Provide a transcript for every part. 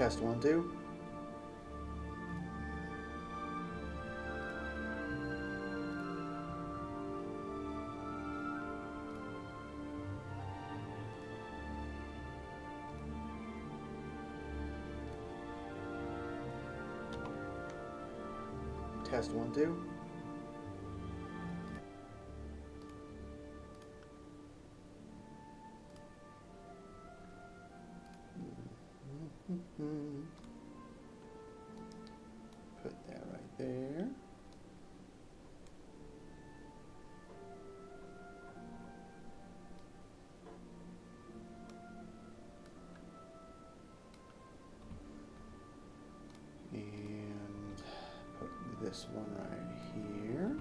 Test 1, 2. Test 1, 2. Put that right there. And put this one right here.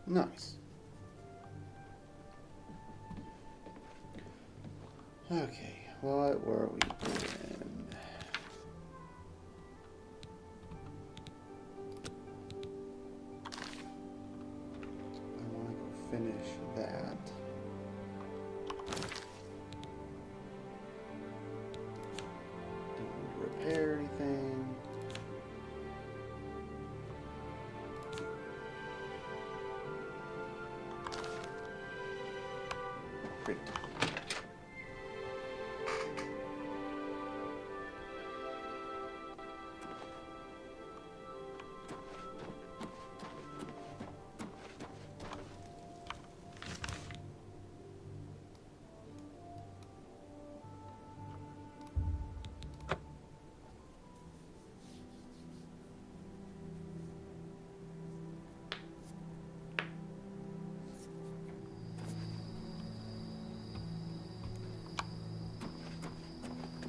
Nice. Okay, what were we doing? I want to go finish that. Don't need to repair anything. Great.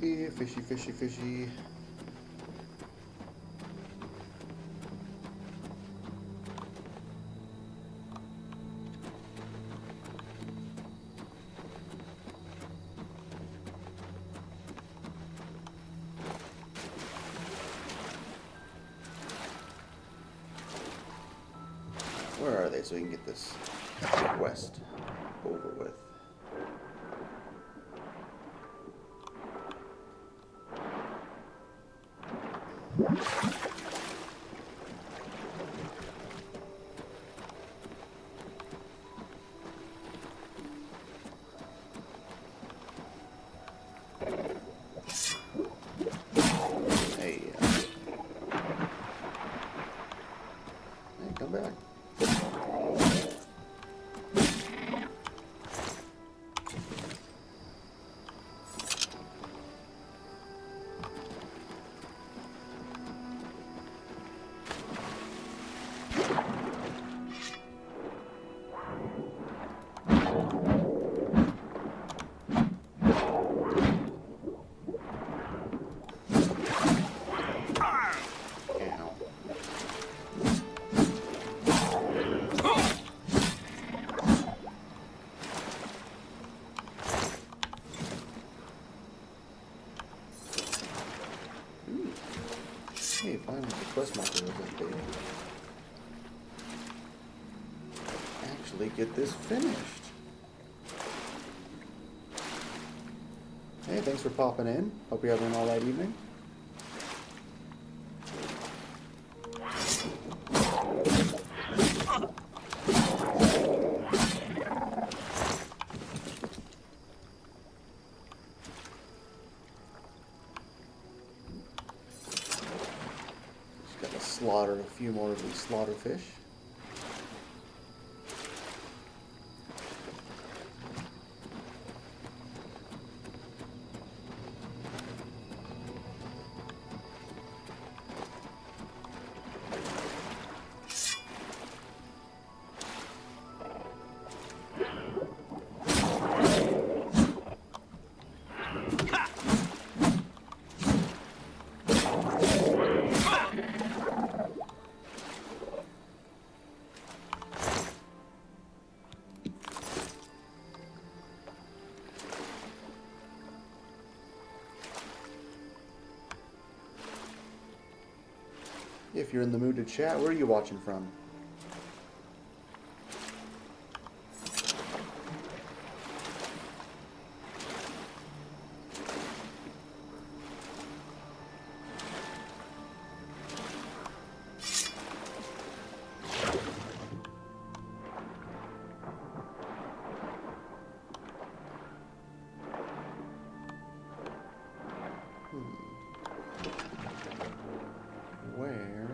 Yeah, fishy, fishy, fishy. Where are they so we can get this quest over with? Hey, come back. Hey, finally the quest marker was updated. Actually get this finished. Hey, thanks for popping in. Hope you're having an alright evening. Slaughtered a few more of these slaughter fish. If you're in the mood to chat, where are you watching from? Where?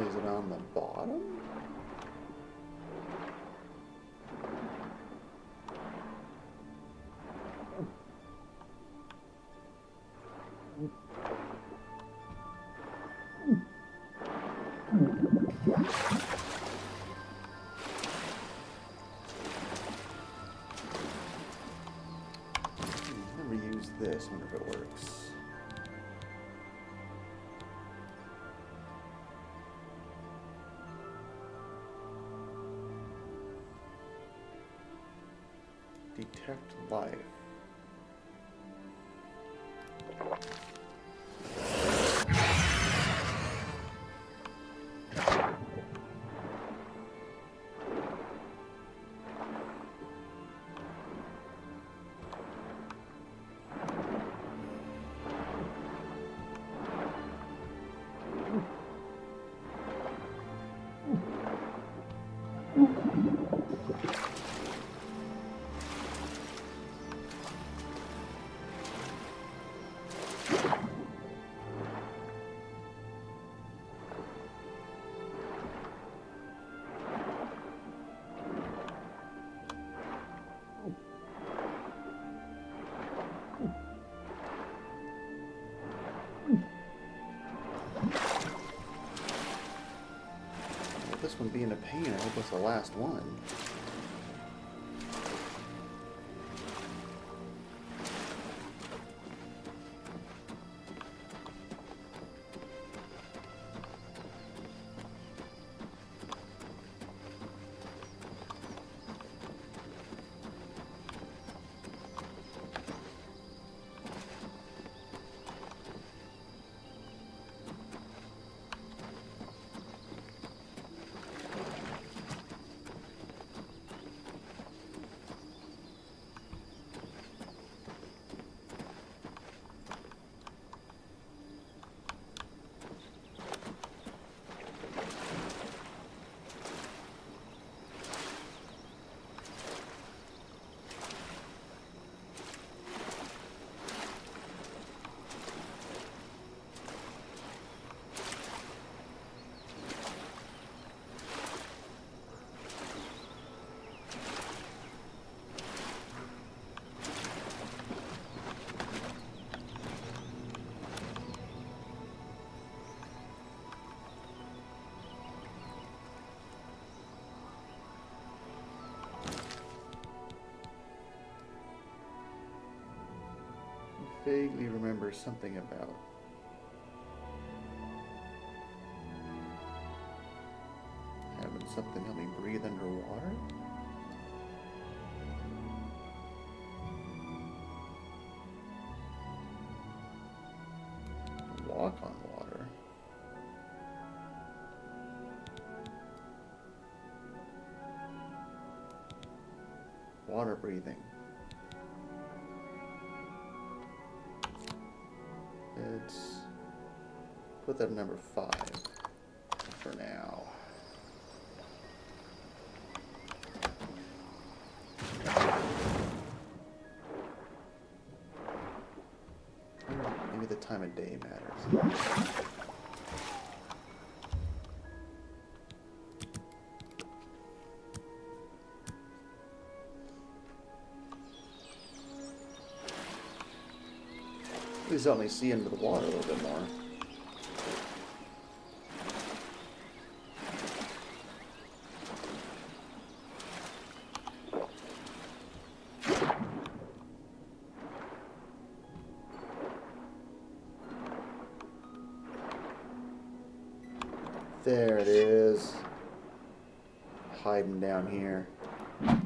Is it on the bottom? Let me use this, wonder if it works. Detect life. This one being a pain, I hope it's the last one. Vaguely remember something about having something help me breathe underwater. Walk on water. Water breathing. Let's put that at number 5 for now. Maybe the time of day matters. Please help me see into the water a little bit more. There it is. Hiding down here. I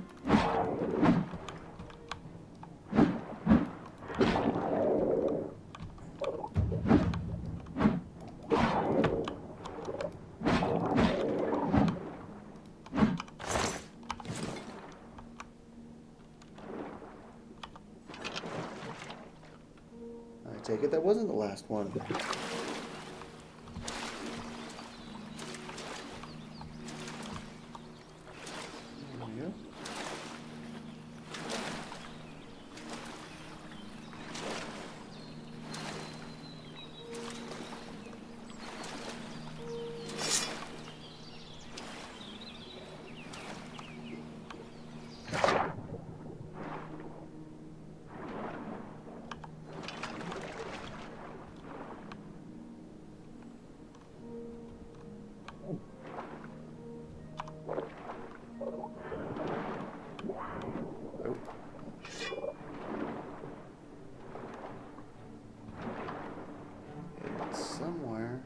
take it that wasn't the last one. Somewhere.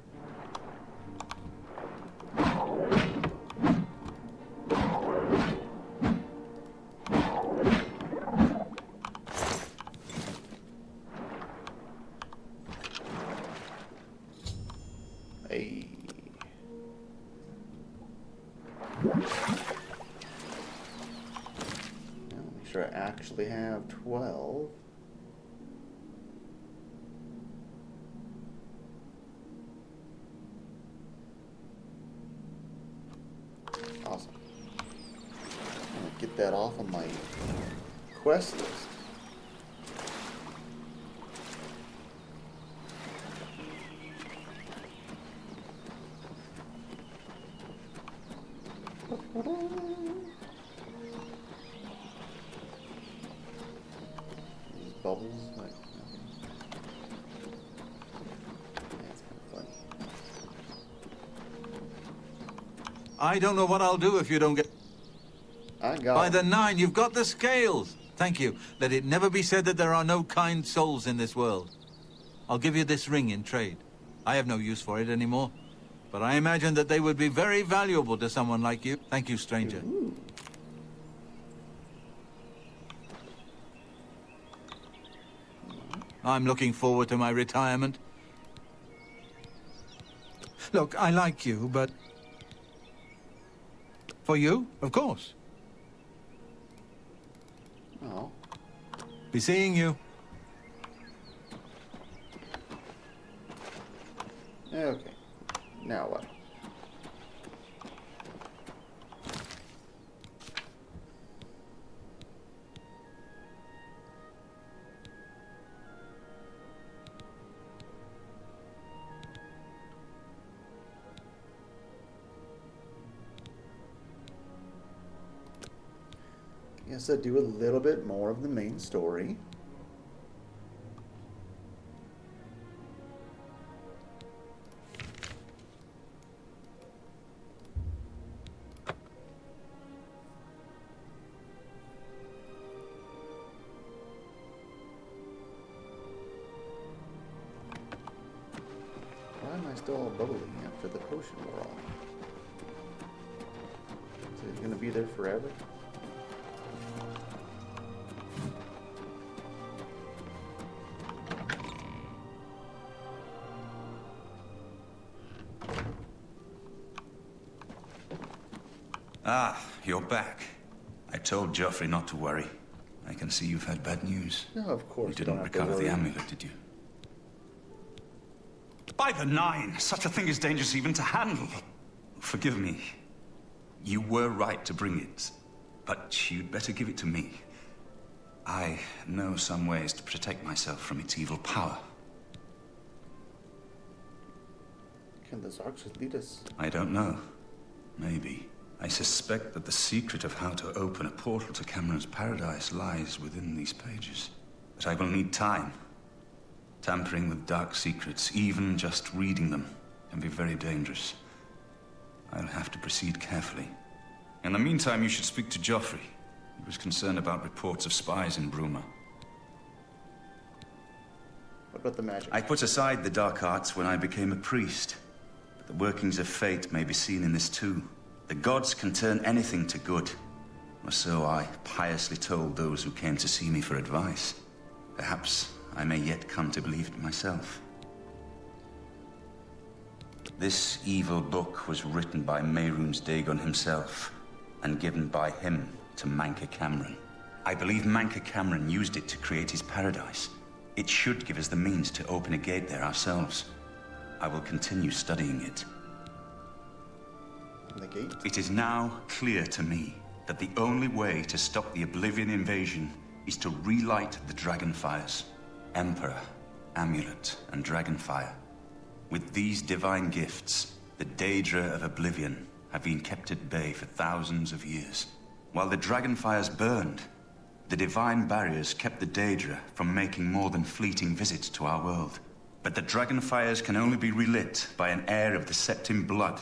Hey. Now make sure I actually have 12. Awesome. I'm gonna get that off of my quest list. These bubbles, like, that's kind of funny. I don't know what I'll do if you don't get... I got By it. the 9, you've got the scales. Thank you. Let it never be said that there are no kind souls in this world. I'll give you this ring in trade. I have no use for it anymore, but I imagine that they would be very valuable to someone like you. Thank you, stranger. Ooh. I'm looking forward to my retirement. Look, I like you, but... For you, of course. Oh. Be seeing you. Okay. Now what? Guess I do a little bit more of the main story. Why am I still all bubbly after the potion wore off? Is it gonna be there forever? Ah, you're back. I told Geoffrey not to worry. I can see you've had bad news. No, of course. You didn't don't have to recover the worry. amulet, did you? By the 9! Such a thing is dangerous even to handle. Forgive me. You were right to bring it, but you'd better give it to me. I know some ways to protect myself from its evil power. Can the Zarks lead us? I don't know. Maybe. I suspect that the secret of how to open a portal to Cameron's paradise lies within these pages. But I will need time. Tampering with dark secrets, even just reading them, can be very dangerous. I'll have to proceed carefully. In the meantime, you should speak to Geoffrey. He was concerned about reports of spies in Bruma. What about the magic? I put aside the dark arts when I became a priest. But The workings of fate may be seen in this too. The gods can turn anything to good. Or so I piously told those who came to see me for advice. Perhaps I may yet come to believe it myself. This evil book was written by Mehrunes Dagon himself, and given by him to Manca Cameron. I believe Manca Cameron used it to create his paradise. It should give us the means to open a gate there ourselves. I will continue studying it. The gate? It is now clear to me that the only way to stop the Oblivion invasion is to relight the Dragonfires. Emperor, Amulet, and Dragonfire. With these divine gifts, the Daedra of Oblivion have been kept at bay for thousands of years. While the Dragonfires burned, the divine barriers kept the Daedra from making more than fleeting visits to our world. But the Dragonfires can only be relit by an heir of the Septim blood,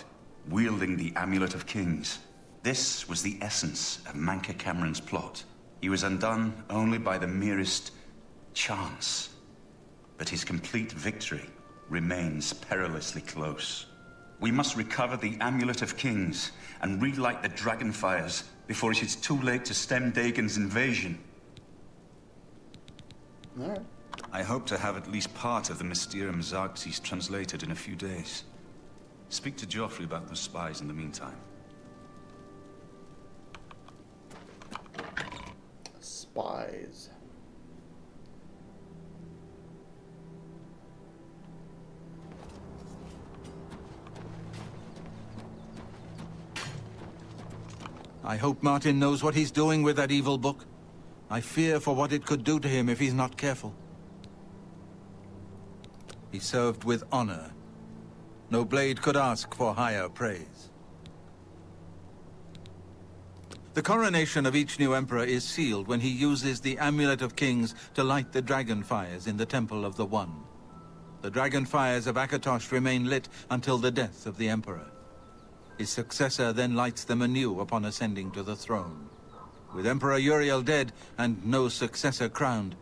wielding the Amulet of Kings. This was the essence of Manca Cameron's plot. He was undone only by the merest chance. But his complete victory remains perilously close. We must recover the Amulet of Kings and relight the Dragonfires before it is too late to stem Dagon's invasion. All right. I hope to have at least part of the Mysterium Xarxes translated in a few days. Speak to Joffrey about those spies in the meantime. Spies. I hope Martin knows what he's doing with that evil book. I fear for what it could do to him if he's not careful. He served with honor. No blade could ask for higher praise. The coronation of each new emperor is sealed when he uses the Amulet of Kings to light the dragon fires in the Temple of the One. The dragon fires of Akatosh remain lit until the death of the emperor. His successor then lights them anew upon ascending to the throne. With Emperor Uriel dead and no successor crowned,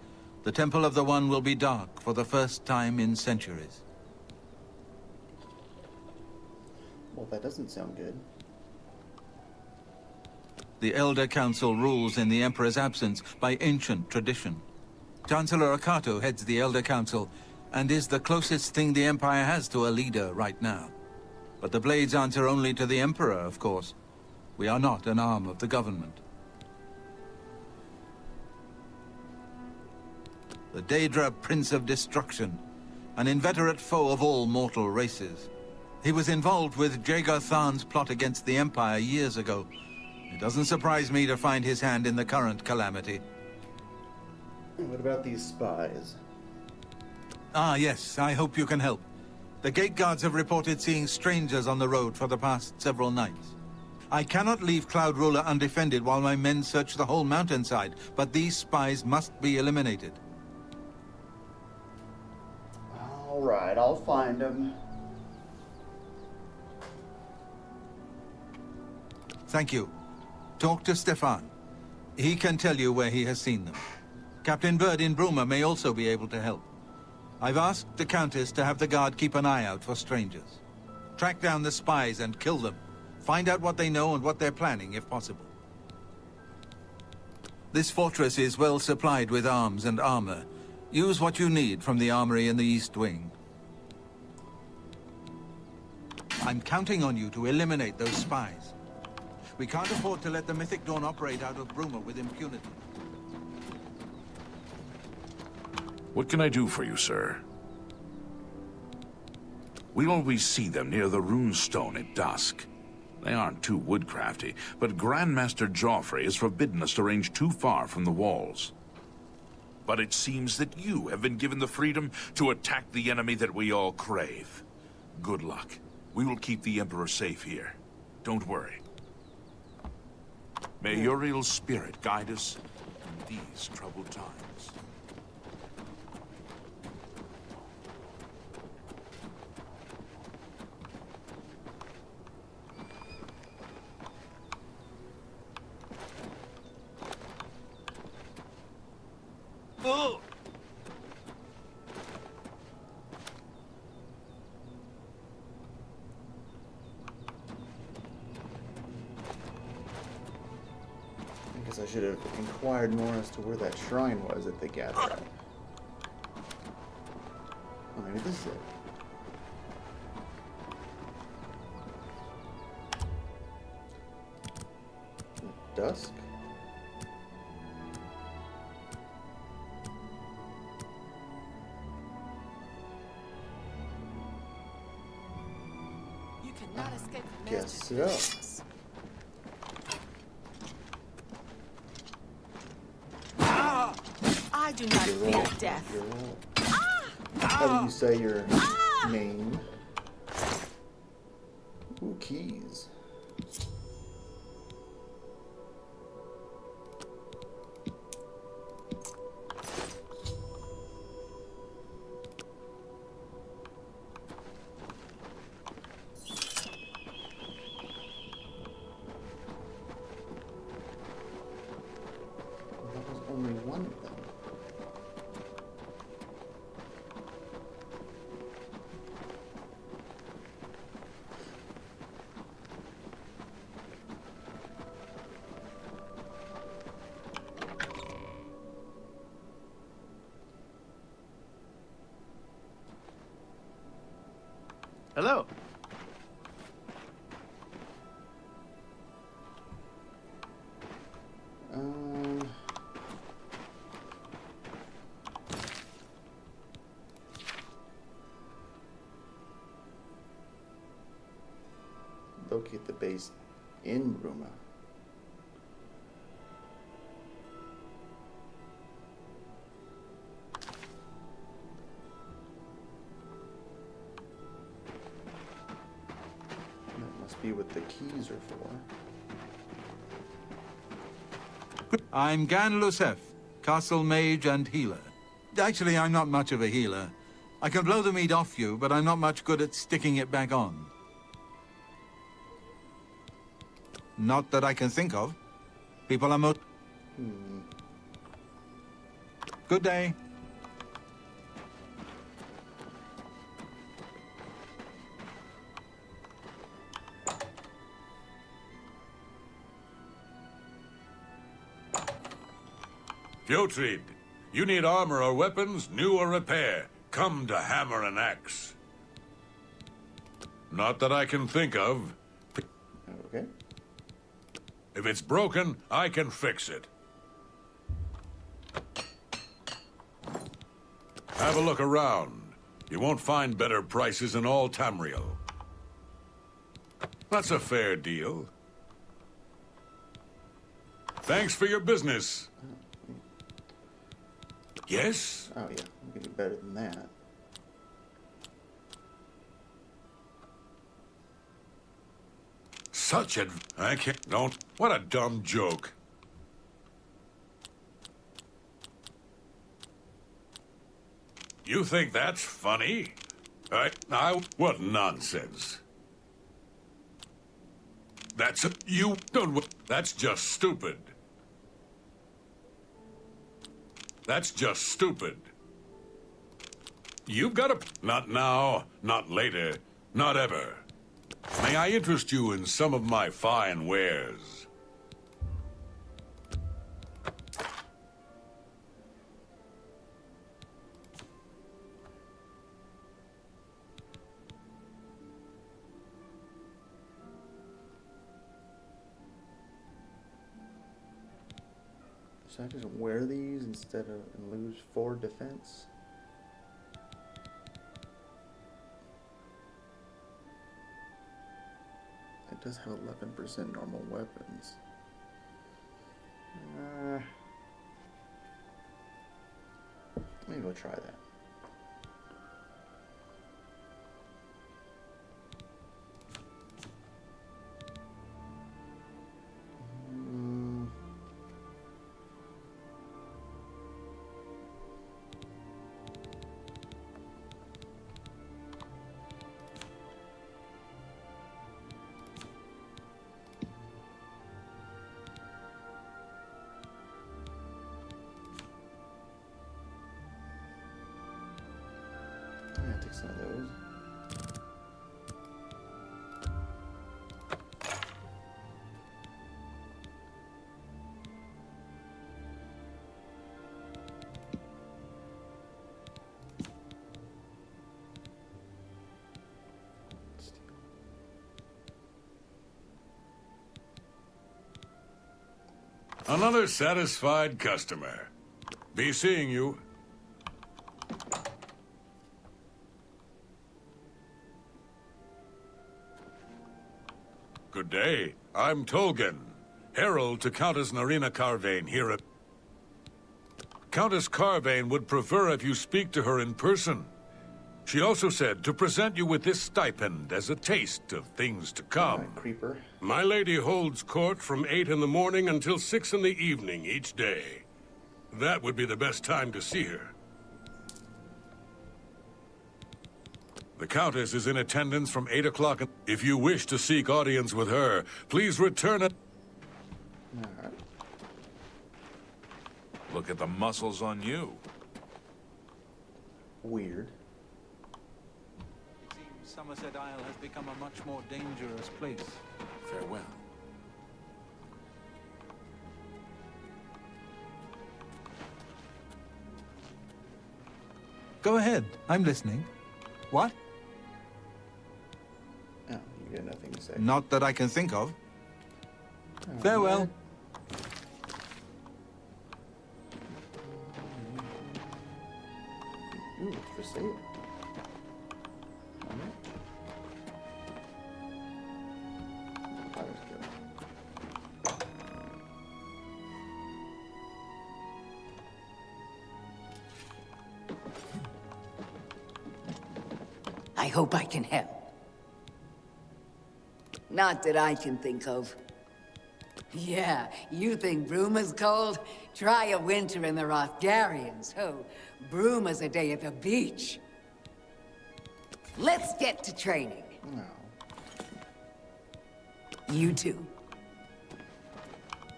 the Temple of the One will be dark for the first time in centuries. Well, that doesn't sound good. The Elder Council rules in the Emperor's absence by ancient tradition. Chancellor Akato heads the Elder Council and is the closest thing the Empire has to a leader right now. But the Blades answer only to the Emperor, of course. We are not an arm of the government. The Daedra Prince of Destruction, an inveterate foe of all mortal races. He was involved with Jagar Tharn's plot against the Empire years ago. It doesn't surprise me to find his hand in the current calamity. What about these spies? Ah, yes, I hope you can help. The gate guards have reported seeing strangers on the road for the past several nights. I cannot leave Cloud Ruler undefended while my men search the whole mountainside, but these spies must be eliminated. All right, I'll find them. Thank you. Talk to Stefan. He can tell you where he has seen them. Captain Bird in Bruma may also be able to help. I've asked the Countess to have the guard keep an eye out for strangers. Track down the spies and kill them. Find out what they know and what they're planning, if possible. This fortress is well supplied with arms and armor. Use what you need from the armory in the East Wing. I'm counting on you to eliminate those spies. We can't afford to let the Mythic Dawn operate out of Bruma with impunity. What can I do for you, sir? We always see them near the runestone at dusk. They aren't too woodcrafty, but Grandmaster Joffrey has forbidden us to range too far from the walls. But it seems that you have been given the freedom to attack the enemy that we all crave. Good luck. We will keep the Emperor safe here. Don't worry. May Uriel's spirit guide us in these troubled times. Oh! Guess I should have inquired more as to where that shrine was that they gathered at. Oh, maybe this is it. Dusk? You cannot escape the Guess master's so. I do not You're fear right. death. You're right. How do you say your name? Ooh, keys. That was only one of them. Hello. Locate the base in Ruma. That must be what the keys are for. I'm Gan Lusef, castle mage and healer. Actually, I'm not much of a healer. I can blow the meat off you, but I'm not much good at sticking it back on. Not that I can think of. People are Good day. Cyrodiil, you need armor or weapons, new or repair. Come to Hammer and Axe. Not that I can think of. Okay. If it's broken, I can fix it. Have a look around. You won't find better prices in all Tamriel. That's a fair deal. Thanks for your business. Yes? Oh yeah, we can do better than that. Such a... I can't... Don't... What a dumb joke. You think that's funny? What nonsense. That's... You don't... That's just stupid. That's just stupid. You've got a... Not now, not later, not ever. May I interest you in some of my fine wares? Should I just wear these instead of and lose 4 defense? It does have 11% normal weapons. Maybe we'll try that. Yeah, take some of those. Another satisfied customer. Be seeing you. Good day. I'm Tolgan, herald to Countess Narina Carvain here at... Countess Carvain would prefer if you speak to her in person. She also said to present you with this stipend as a taste of things to come. Alright, creeper. My lady holds court from 8 in the morning until 6 in the evening each day. That would be the best time to see her. The Countess is in attendance from 8 o'clock. If you wish to seek audience with her, please return at... Alright. Look at the muscles on you. Weird. It seems Somerset Isle has become a much more dangerous place. Farewell. Go ahead. I'm listening. What? Oh, you got nothing to say. Not that I can think of. Alright. Farewell. Ooh, it's for sale. Alright. That was good. I hope I can help. Not that I can think of. Yeah, you think Bruma's cold? Try a winter in the Rothgarians. Oh, Bruma's a day at the beach. Let's get to training. No. You two.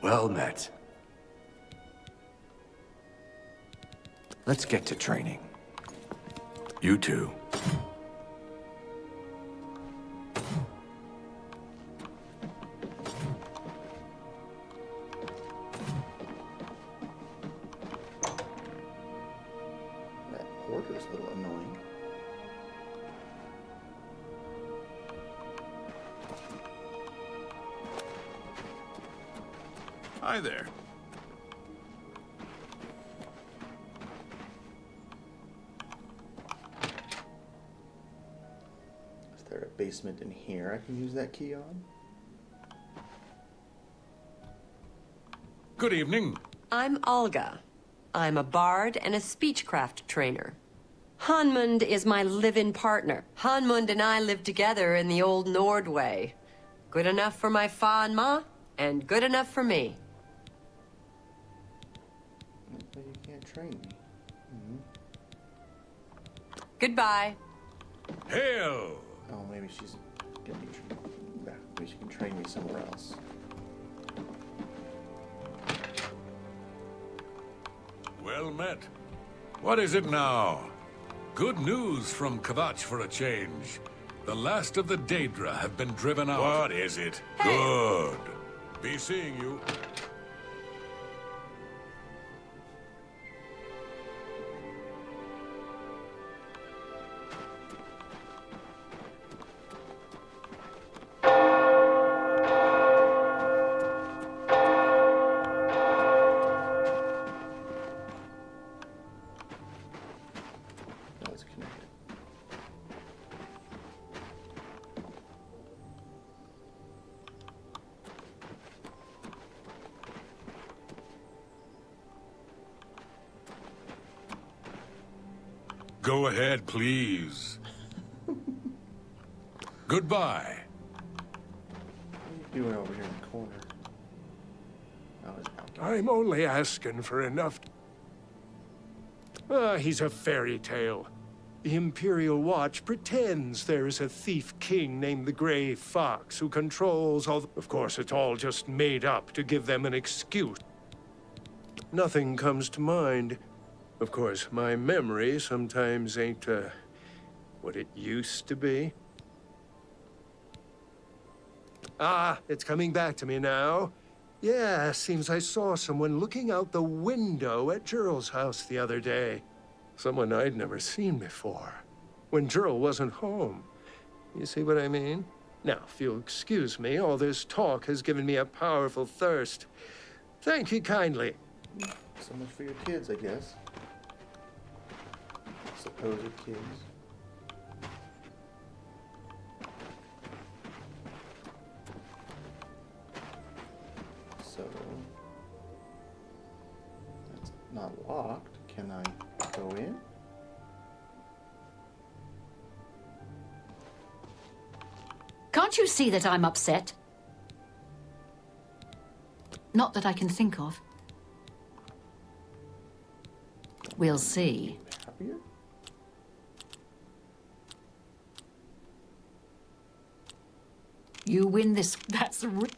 Well met. Let's get to training. You two. That porter's a little annoying. Hi there. Is there a basement in here I can use that key on? Good evening. I'm Olga. I'm a bard and a speechcraft trainer. Hanmund is my live-in partner. Hanmund and I live together in the old Nord way. Good enough for my fa and ma, and good enough for me. But you can't train me. Goodbye. Hail! Oh, maybe she's gonna be maybe she can train me somewhere else. Well met. What is it now? Good news from Kvatch for a change. The last of the Daedra have been driven out. What is it? Good. Be seeing you. No, it's connected. Go ahead, please. Goodbye. What are you doing over here in the corner? Oh, it's out. I'm only asking for enough. He's a fairy tale. The Imperial Watch pretends there's a thief king named the Grey Fox who controls all. Of course, it's all just made up to give them an excuse. Nothing comes to mind. Of course, my memory sometimes ain't what it used to be. Ah, it's coming back to me now. Yeah, seems I saw someone looking out the window at Gerald's house the other day. Someone I'd never seen before. When Gerald wasn't home. You see what I mean? Now, if you'll excuse me, all this talk has given me a powerful thirst. Thank you kindly. So much for your kids, I guess. Supposed kids. So that's not locked. Can I go in? Can't you see that I'm upset? Not that I can think of. We'll see. Happier? You win this.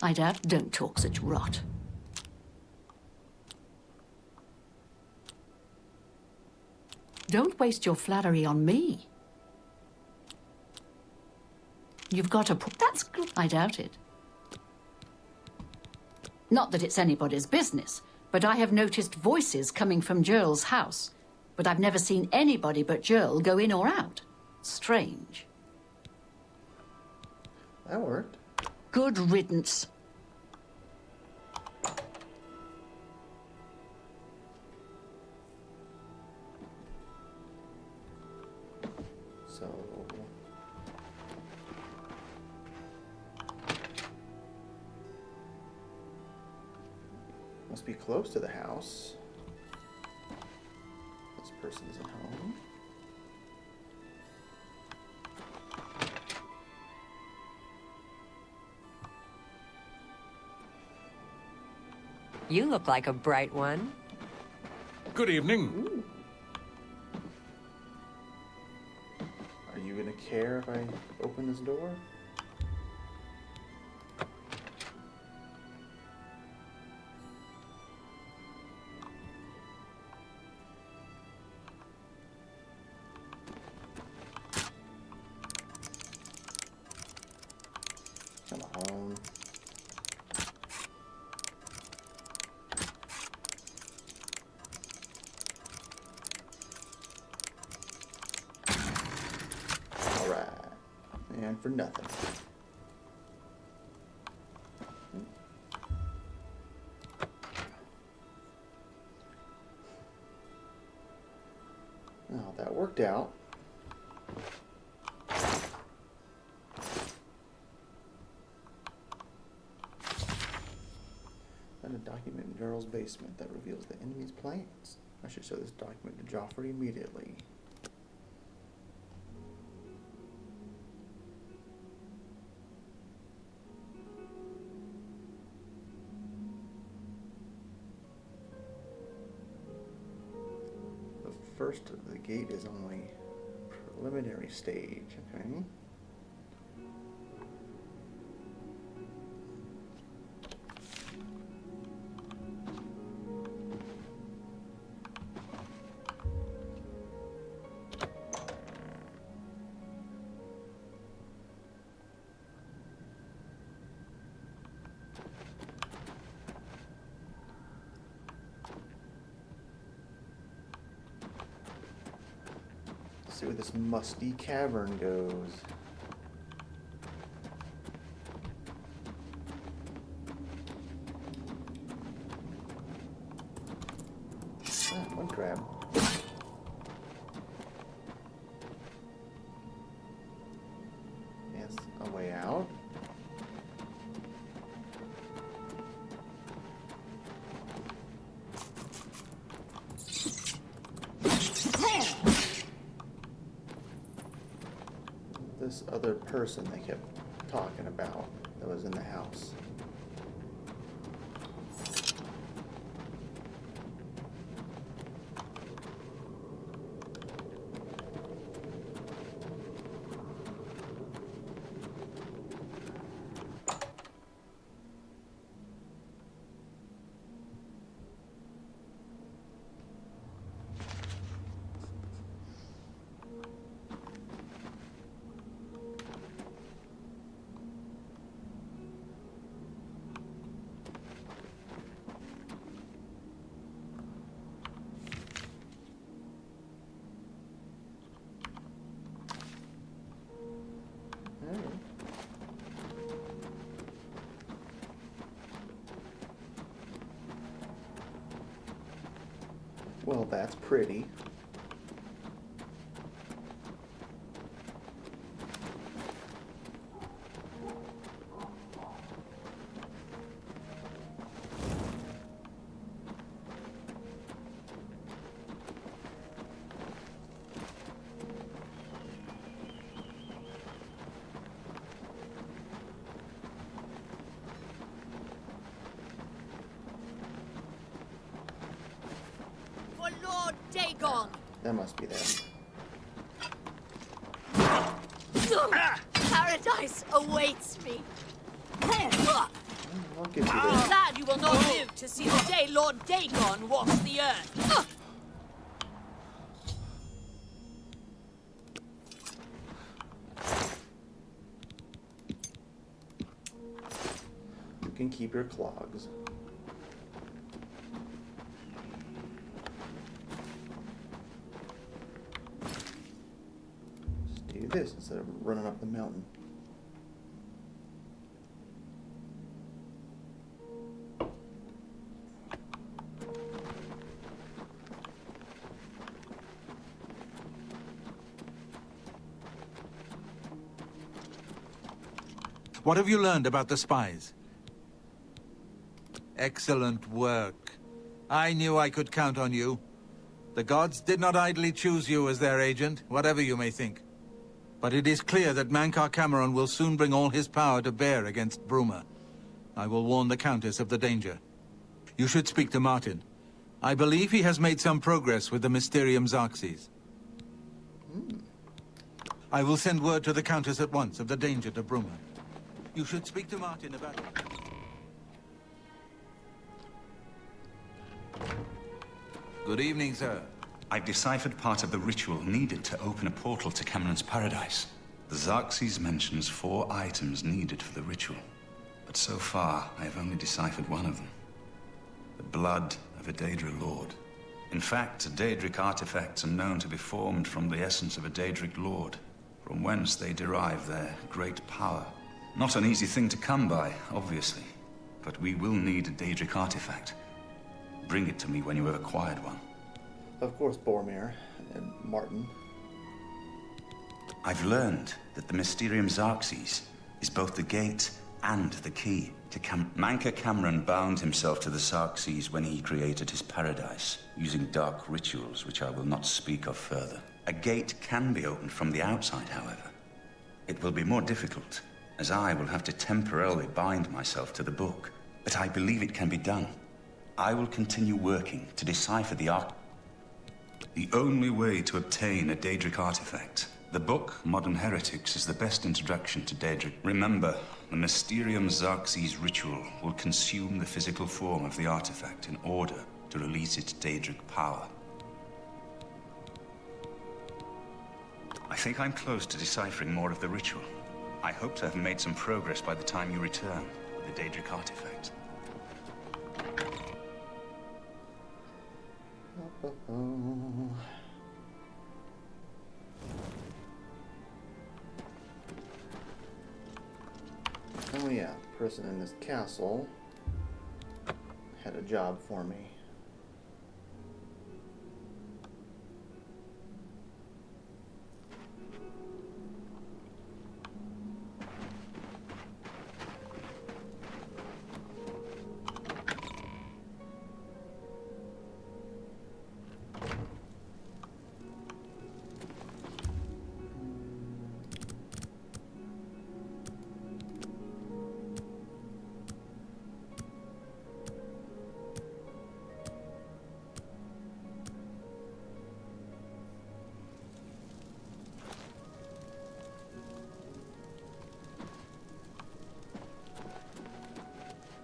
I doubt. Don't talk such rot. Don't waste your flattery on me. You've got a... That's good. I doubt it. Not that it's anybody's business, but I have noticed voices coming from Jerl's house. But I've never seen anybody but Jerl go in or out. Strange. That worked. Good riddance. So... must be close to the house. This person isn't home. You look like a bright one. Good evening. Ooh. Are you gonna care if I open this door? Come on. Alright. And for nothing. Well, that worked out. And a document in Jarl's basement that reveals the enemy's plans. I should show this document to Joffrey immediately. The first of the gate is only preliminary stage, okay? See where this musty cavern goes. Ah, one crab. Yes, a way out. This other person they kept talking about that was in the house. Well, that's pretty. For Lord Dagon! That must be them. Paradise awaits me. I'll get you I'm there. glad you will not live to see the day Lord Dagon walks the earth. You can keep your clogs. Just do this instead of running up the mountain. What have you learned about the spies? Excellent work. I knew I could count on you. The gods did not idly choose you as their agent, whatever you may think. But it is clear that Mankar Cameron will soon bring all his power to bear against Bruma. I will warn the Countess of the danger. You should speak to Martin. I believe he has made some progress with the Mysterium Xarxes. I will send word to the Countess at once of the danger to Bruma. You should speak to Martin about it. Good evening, sir. I've deciphered part of the ritual needed to open a portal to Cameron's paradise. The Xarxes mentions 4 items needed for the ritual. But so far, I have only deciphered one of them. The blood of a Daedra Lord. In fact, Daedric artifacts are known to be formed from the essence of a Daedric Lord, from whence they derive their great power. Not an easy thing to come by, obviously, but we will need a Daedric artifact. Bring it to me when you have acquired one. Of course, Boromir and Martin. I've learned that the Mysterium Xarxes is both the gate and the key to Mankar Cameron bound himself to the Xarxes when he created his paradise, using dark rituals which I will not speak of further. A gate can be opened from the outside, however. It will be more difficult, as I will have to temporarily bind myself to the book. But I believe it can be done. I will continue working to decipher the only way to obtain a Daedric artifact. The book, Modern Heretics, is the best introduction to Daedric. Remember, the Mysterium Xarxes ritual will consume the physical form of the artifact in order to release its Daedric power. I think I'm close to deciphering more of the ritual. I hope to have made some progress by the time you return with the Daedric artifact. Oh yeah, the person in this castle had a job for me.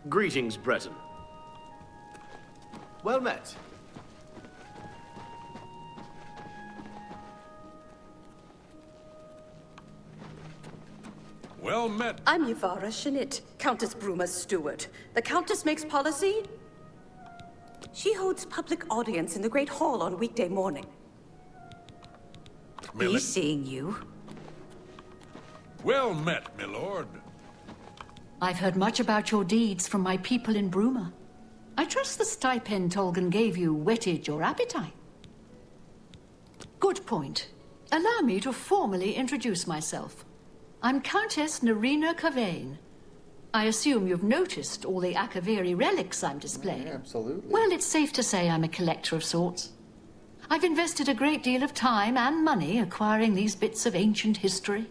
Greetings, Breton. Well met. Well met. I'm Yvara Shinit, Countess Bruma's steward. The Countess makes policy. She holds public audience in the Great Hall on weekday morning. He's seeing you. Well met, my lord. I've heard much about your deeds from my people in Bruma. I trust the stipend Tolgan gave you whetted your appetite. Good point. Allow me to formally introduce myself. I'm Countess Narina Cavain. I assume you've noticed all the Akaviri relics I'm displaying. Yeah, absolutely. Well, it's safe to say I'm a collector of sorts. I've invested a great deal of time and money acquiring these bits of ancient history.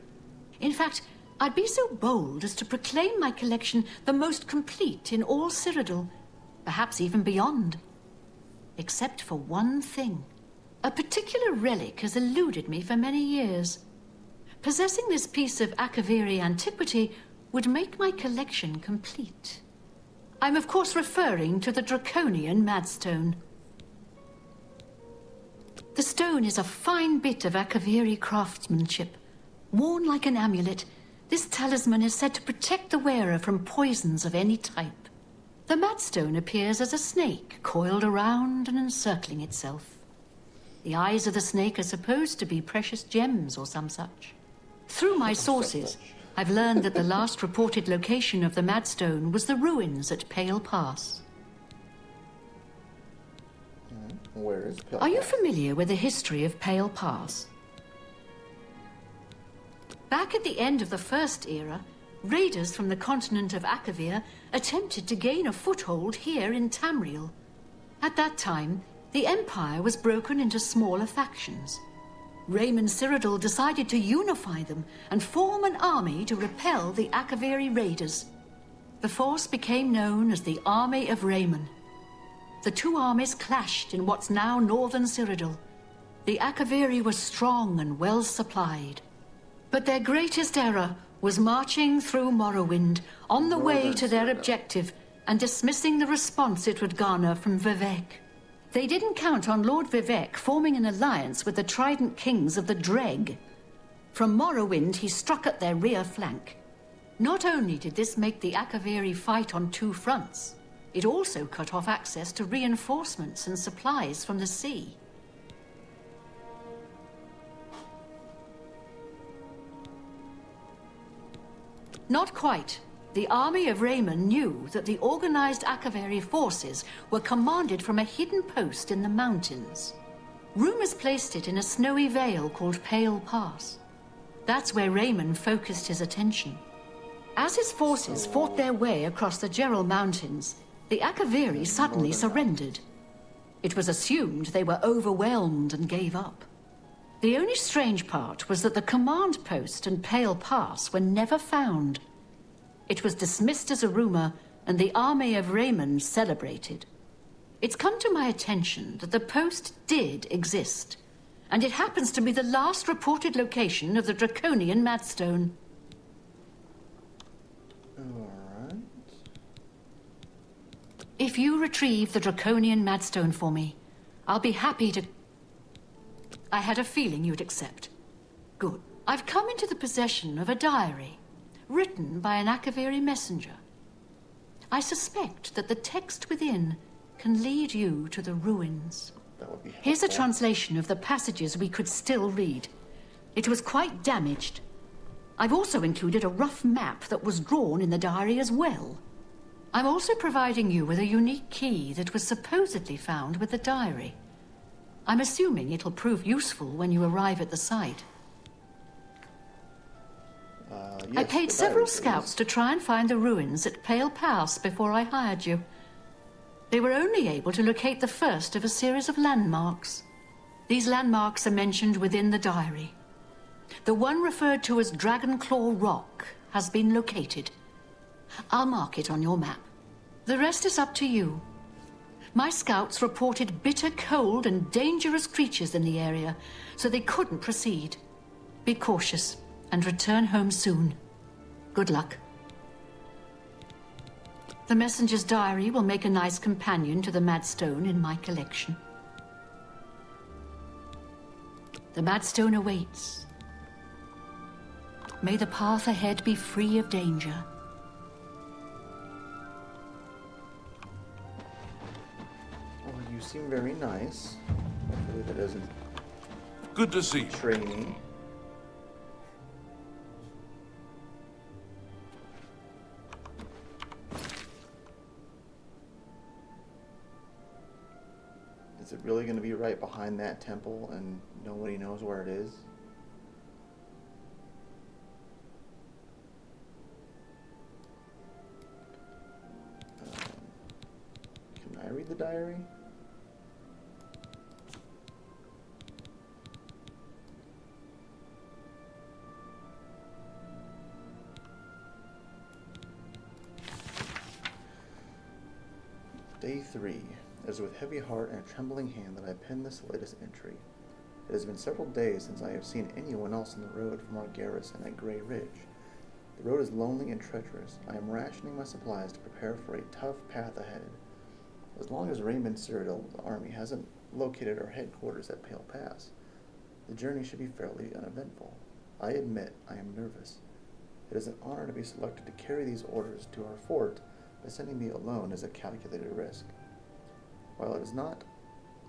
In fact, I'd be so bold as to proclaim my collection the most complete in all Cyrodiil, perhaps even beyond. Except for one thing. A particular relic has eluded me for many years. Possessing this piece of Akaviri antiquity would make my collection complete. I'm of course referring to the Draconian Madstone. The stone is a fine bit of Akaviri craftsmanship. Worn like an amulet, this talisman is said to protect the wearer from poisons of any type. The Madstone appears as a snake coiled around and encircling itself. The eyes of the snake are supposed to be precious gems or some such. Through my sources, I've learned that the last reported location of the Madstone was the ruins at Pale Pass. Where is Pale Are you Pass? familiar with the history of Pale Pass? Back at the end of the First Era, raiders from the continent of Akavir attempted to gain a foothold here in Tamriel. At that time, the Empire was broken into smaller factions. Raymond Cyrodiil decided to unify them and form an army to repel the Akaviri raiders. The force became known as the Army of Raymond. The two armies clashed in what's now northern Cyrodiil. The Akaviri were strong and well supplied. But their greatest error was marching through Morrowind on the way to their objective and dismissing the response it would garner from Vivek. They didn't count on Lord Vivek forming an alliance with the Trident Kings of the Dreg. From Morrowind, he struck at their rear flank. Not only did this make the Akaviri fight on two fronts, it also cut off access to reinforcements and supplies from the sea. Not quite. The army of Raymond knew that the organized Akaviri forces were commanded from a hidden post in the mountains. Rumors placed it in a snowy vale called Pale Pass. That's where Raymond focused his attention. As his forces fought their way across the Gerald Mountains, the Akaviri suddenly surrendered. It was assumed they were overwhelmed and gave up. The only strange part was that the command post and Pale Pass were never found. It was dismissed as a rumor, and the army of Raymond celebrated. It's come to my attention that the post did exist, and it happens to be the last reported location of the Draconian Madstone. Alright. If you retrieve the Draconian Madstone for me, I'll be happy to... I had a feeling you'd accept. Good. I've come into the possession of a diary, written by an Akaviri messenger. I suspect that the text within can lead you to the ruins. That would be helpful. Here's a translation of the passages we could still read. It was quite damaged. I've also included a rough map that was drawn in the diary as well. I'm also providing you with a unique key that was supposedly found with the diary. I'm assuming it'll prove useful when you arrive at the site. Yes, I paid the several diary, scouts to try and find the ruins at Pale Pass before I hired you. They were only able to locate the first of a series of landmarks. These landmarks are mentioned within the diary. The one referred to as Dragonclaw Rock has been located. I'll mark it on your map. The rest is up to you. My scouts reported bitter cold and dangerous creatures in the area, so they couldn't proceed. Be cautious and return home soon. Good luck. The messenger's diary will make a nice companion to the Madstone in my collection. The Madstone awaits. May the path ahead be free of danger. Well, you seem very nice. Hopefully that isn't Good to see you. training. it really going to be right behind that temple and nobody knows where it is? Can I read the diary? Day 3. It is with heavy heart and a trembling hand that I pen this latest entry. It has been several days since I have seen anyone else on the road from our garrison at Grey Ridge. The road is lonely and treacherous. I am rationing my supplies to prepare for a tough path ahead. As long as Raymond Cyrodiil's army hasn't located our headquarters at Pale Pass, the journey should be fairly uneventful. I admit I am nervous. It is an honor to be selected to carry these orders to our fort, but sending me alone is a calculated risk. While it is not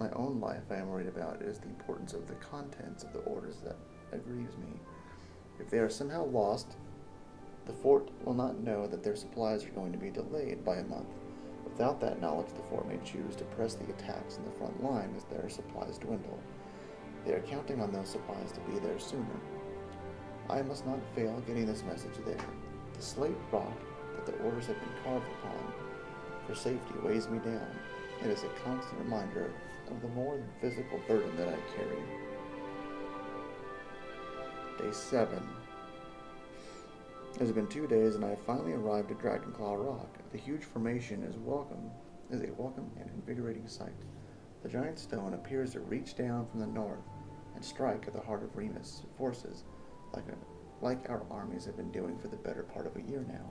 my own life I am worried about, it is the importance of the contents of the orders that aggrieves me. If they are somehow lost, the fort will not know that their supplies are going to be delayed by a month. Without that knowledge, the fort may choose to press the attacks in the front line as their supplies dwindle. They are counting on those supplies to be there sooner. I must not fail getting this message there. The slate rock that the orders have been carved upon for safety weighs me down. It is a constant reminder of the more than physical burden that I carry. Day 7. It has been 2 days and I have finally arrived at Dragonclaw Rock. The huge formation is a welcome and invigorating sight. The giant stone appears to reach down from the north and strike at the heart of Remus' forces, like our armies have been doing for the better part of a year now.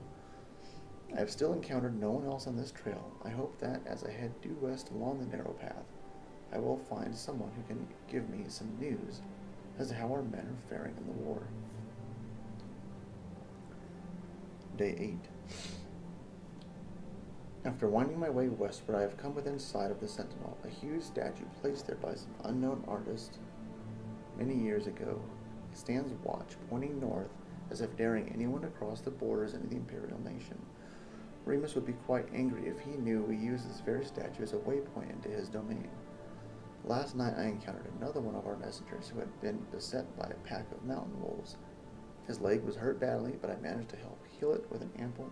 I have still encountered no one else on this trail. I hope that as I head due west along the narrow path, I will find someone who can give me some news as to how our men are faring in the war. Day 8. After winding my way westward, I have come within sight of the Sentinel, a huge statue placed there by some unknown artist many years ago. It stands watch, pointing north, as if daring anyone to cross the borders into the Imperial nation. Remus would be quite angry if he knew we used this very statue as a waypoint into his domain. Last night I encountered another one of our messengers who had been beset by a pack of mountain wolves. His leg was hurt badly, but I managed to help heal it with an ampoule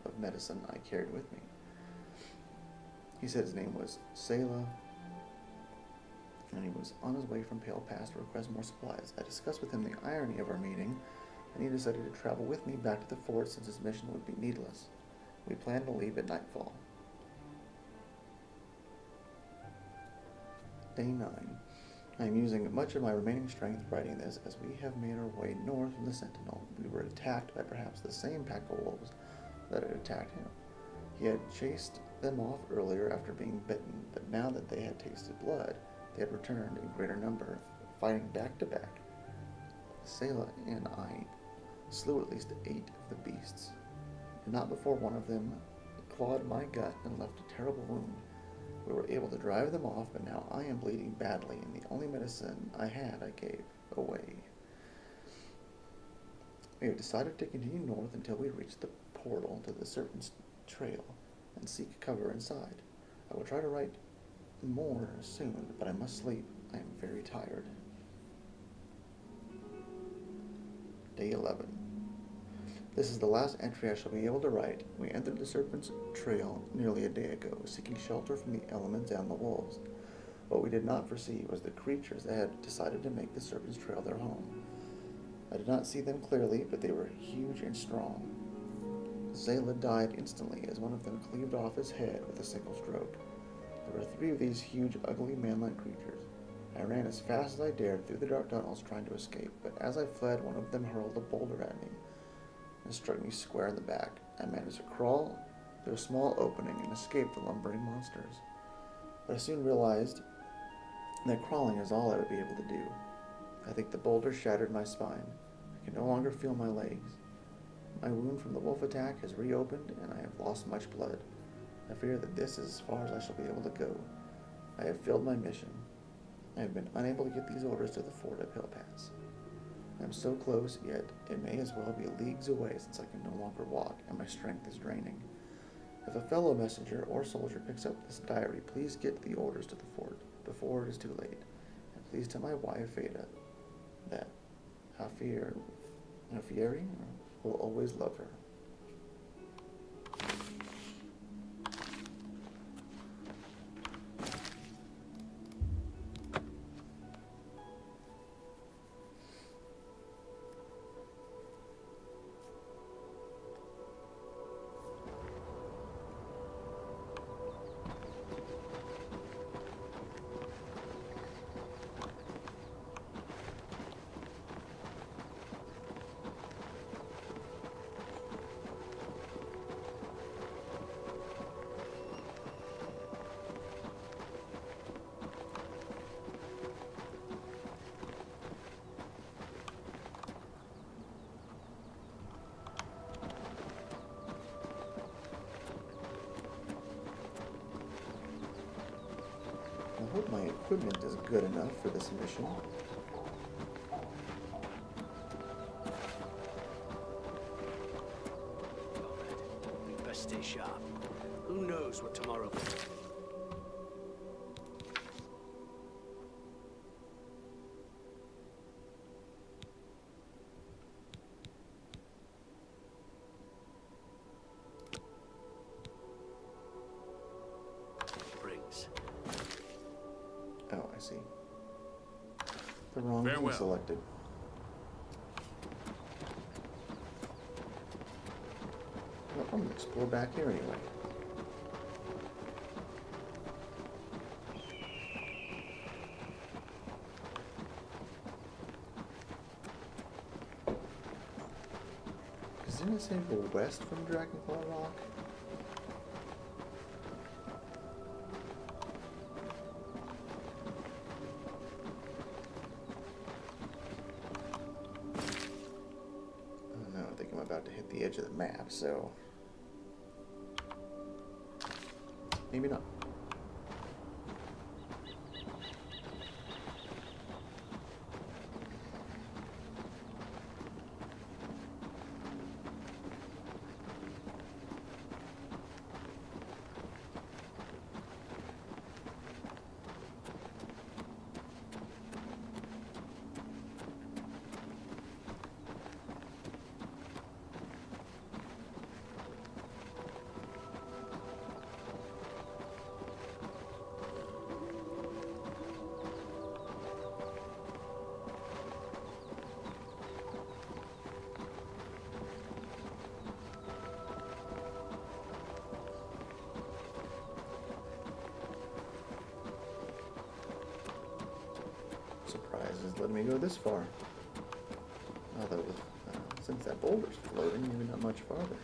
of medicine I carried with me. He said his name was Selah, and he was on his way from Pale Pass to request more supplies. I discussed with him the irony of our meeting, and he decided to travel with me back to the fort since his mission would be needless. We planned to leave at nightfall. Day 9. I am using much of my remaining strength writing this, as we have made our way north from the Sentinel. We were attacked by perhaps the same pack of wolves that had attacked him. He had chased them off earlier after being bitten, but now that they had tasted blood, they had returned in greater number, fighting back to back. Selah and I slew at least 8 of the beasts, and not before one of them clawed my gut and left a terrible wound. We were able to drive them off, but now I am bleeding badly, and the only medicine I had I gave away. We have decided to continue north until we reach the portal to the Serpent's Trail and seek cover inside. I will try to write more soon, but I must sleep. I am very tired. Day 11. This is the last entry I shall be able to write. We entered the Serpent's Trail nearly a day ago, seeking shelter from the elements and the wolves. What we did not foresee was the creatures that had decided to make the Serpent's Trail their home. I did not see them clearly, but they were huge and strong. Selah died instantly as one of them cleaved off his head with a single stroke. There were 3 of these huge, ugly, man-like creatures. I ran as fast as I dared through the dark tunnels trying to escape, but as I fled, one of them hurled a boulder at me and struck me square in the back. I managed to crawl through a small opening and escape the lumbering monsters. But I soon realized that crawling is all I would be able to do. I think the boulder shattered my spine. I can no longer feel my legs. My wound from the wolf attack has reopened, and I have lost much blood. I fear that this is as far as I shall be able to go. I have failed my mission. I have been unable to get these orders to the fort at Pale Pass. I am so close, yet it may as well be leagues away since I can no longer walk, and my strength is draining. If a fellow messenger or soldier picks up this diary, please get the orders to the fort before it is too late. And please tell my wife, Ada, that Fieri will always love her. I hope my equipment is good enough for this mission. We best stay sharp. Who knows what tomorrow brings. Oh, I see. The wrong thing selected. Well, I'm gonna explore back here anyway. Didn't it say go west from Dragonclaw Rock? I think I'm about to hit the edge of the map, so maybe not. Surprised it's letting me go this far. Although, since that boulder's floating, maybe not much farther.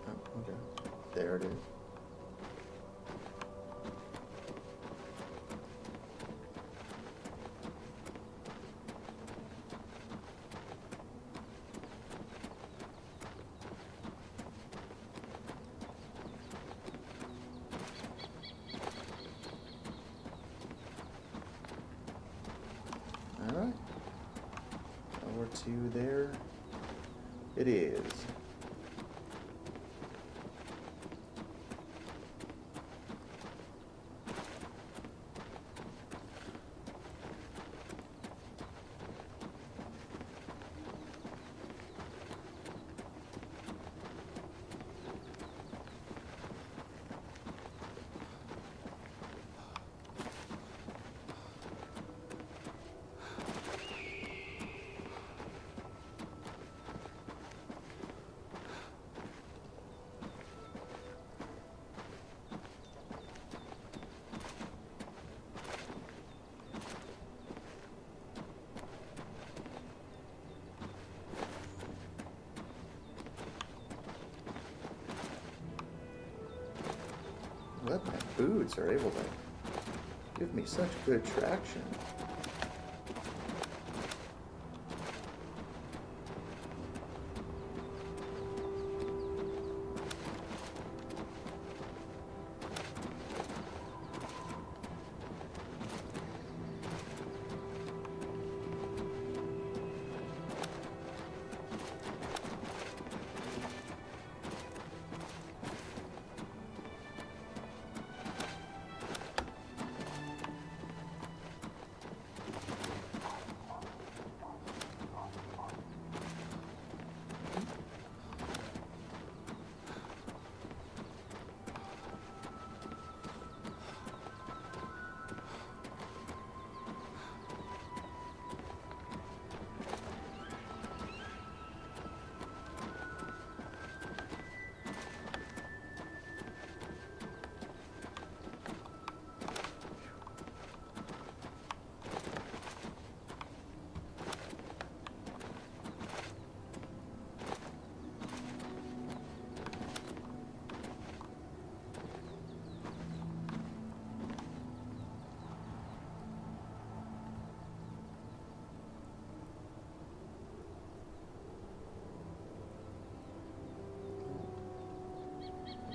Oh, okay. There it is. Alright. Over to there. It is. But my boots are able to give me such good traction.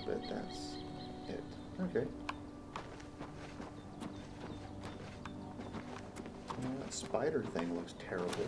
but that's it. Okay. That spider thing looks terrible.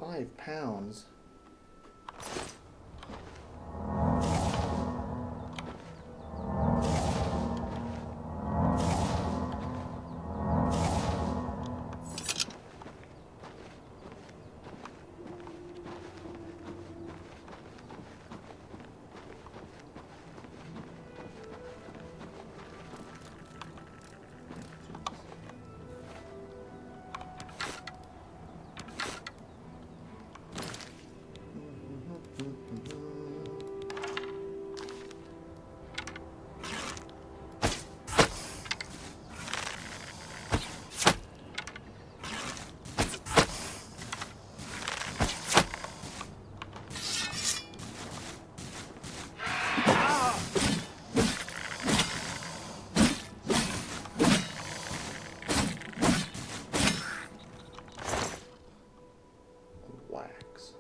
£5.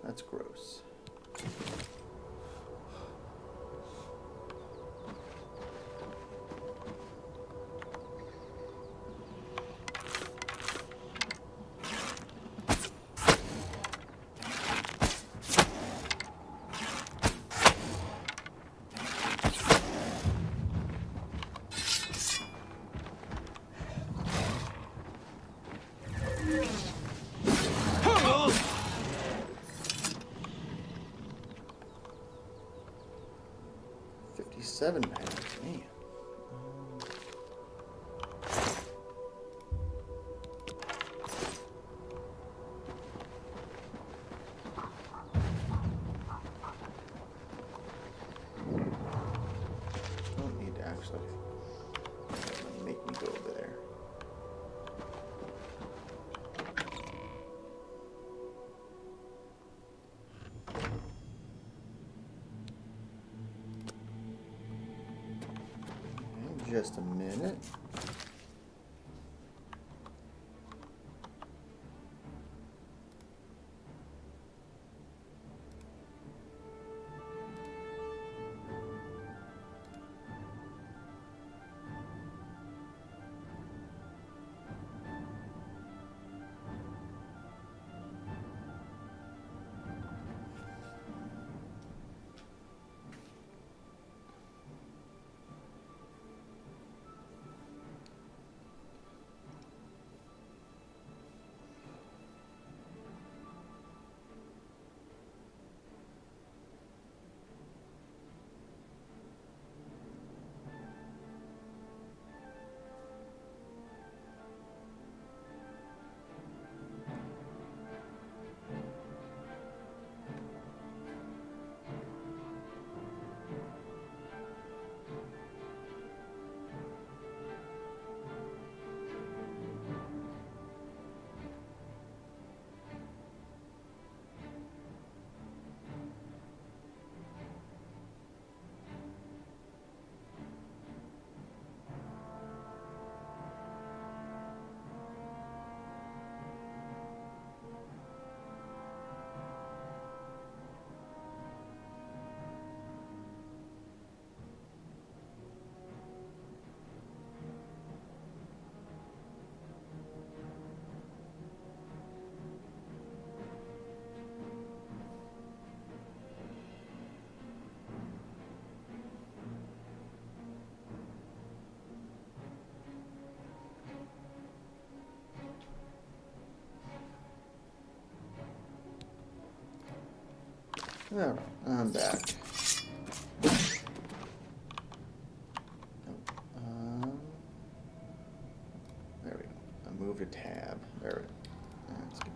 That's gross. £57, man. Don't need to actually make me go over there. Just a minute. Alright, I'm back. move your tab. There. That's good.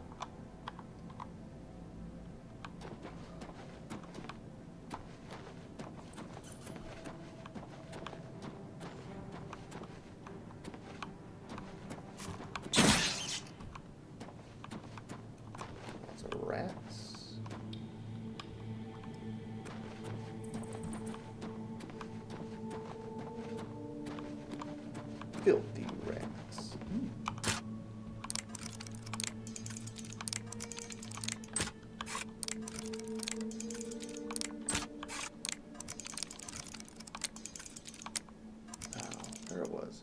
Lots of rats. Filthy rats. Oh, there it was.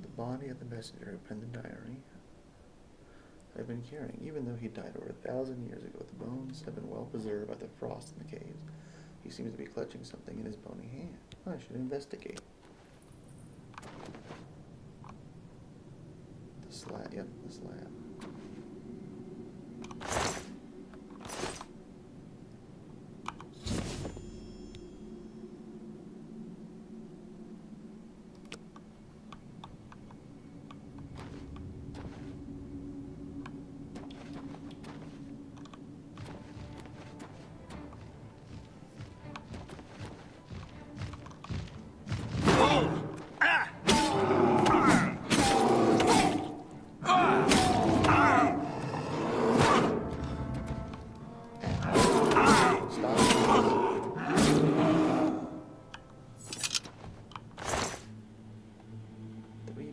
The body of the messenger who penned the diary I've been carrying, even though he died over 1,000 years ago. The bones have been well preserved by the frost in the caves. He seems to be clutching something in his bony hand. I should investigate. The slab, yep, the slab.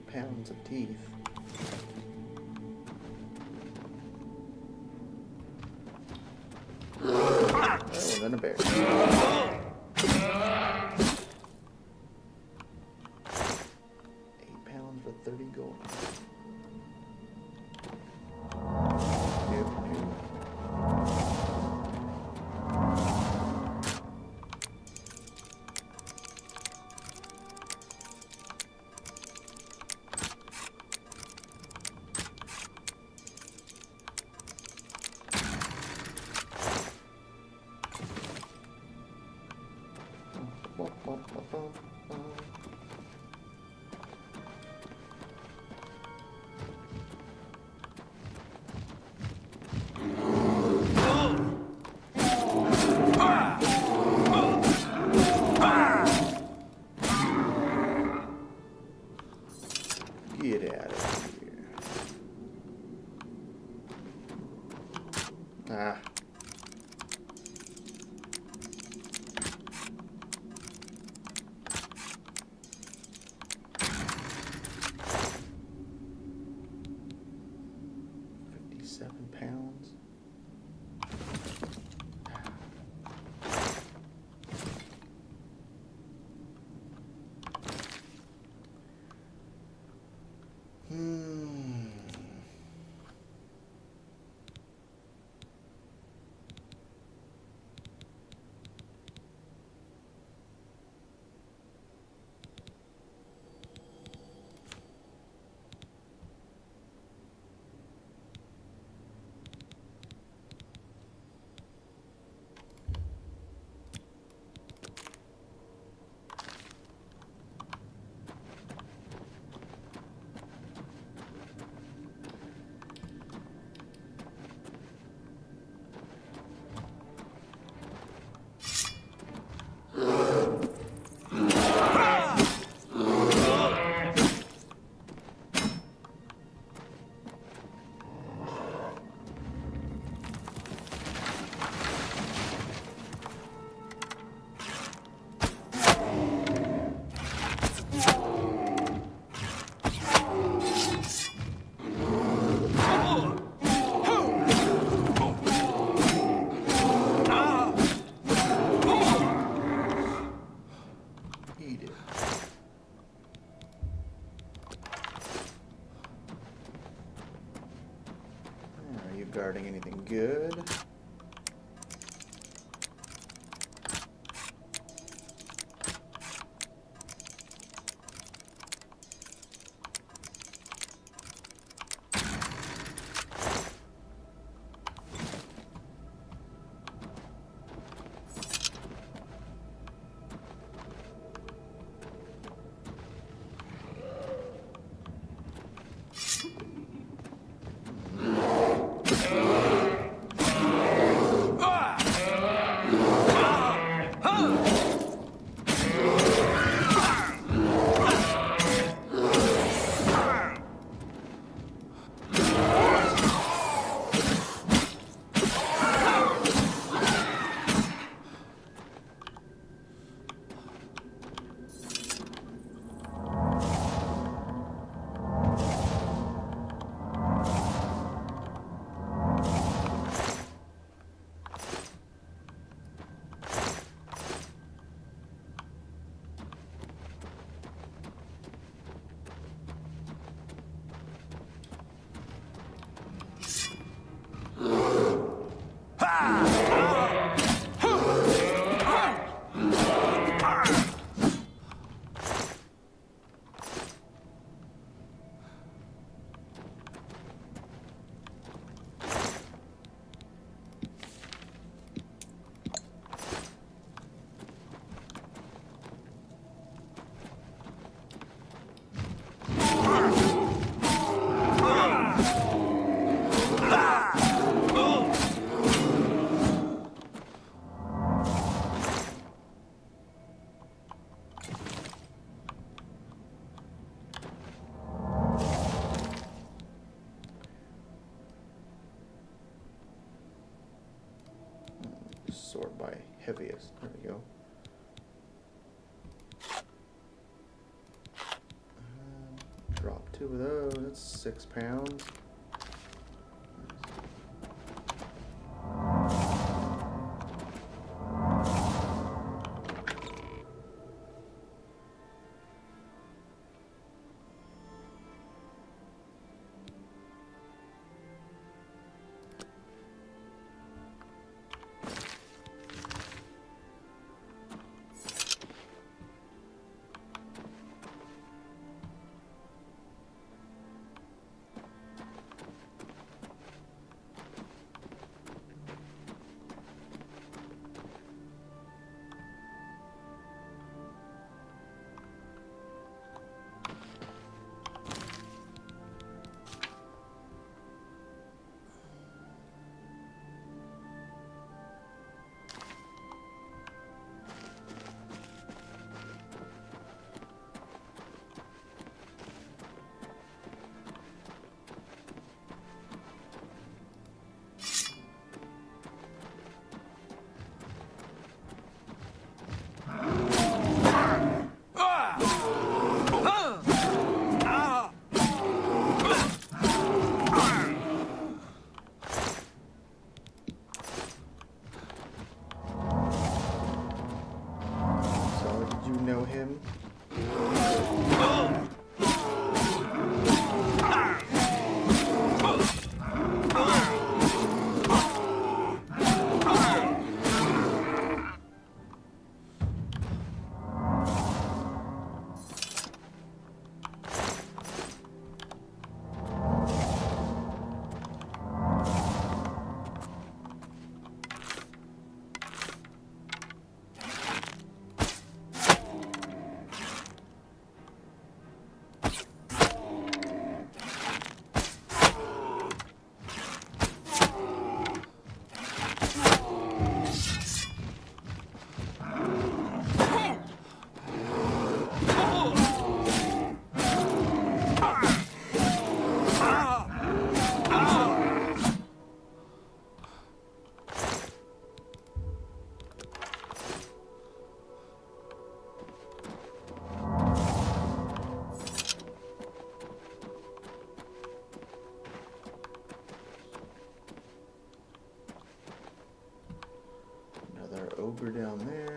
Pounds of teeth. Oh, and then a bear. 8 pounds for 30 gold. Get out of here. Ah. £57. Guarding anything good? try heaviest. There we go. Drop 2 of those. That's 6 pounds. Ogre down there.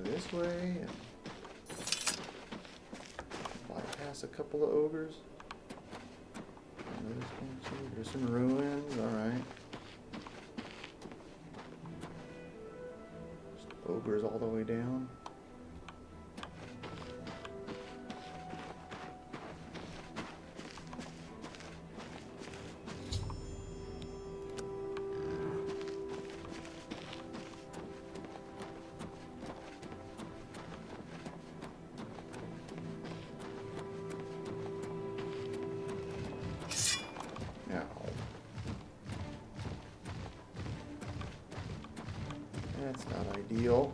This way and bypass a couple of ogres. There's some ruins, alright. Ogres all the way down. That's not ideal.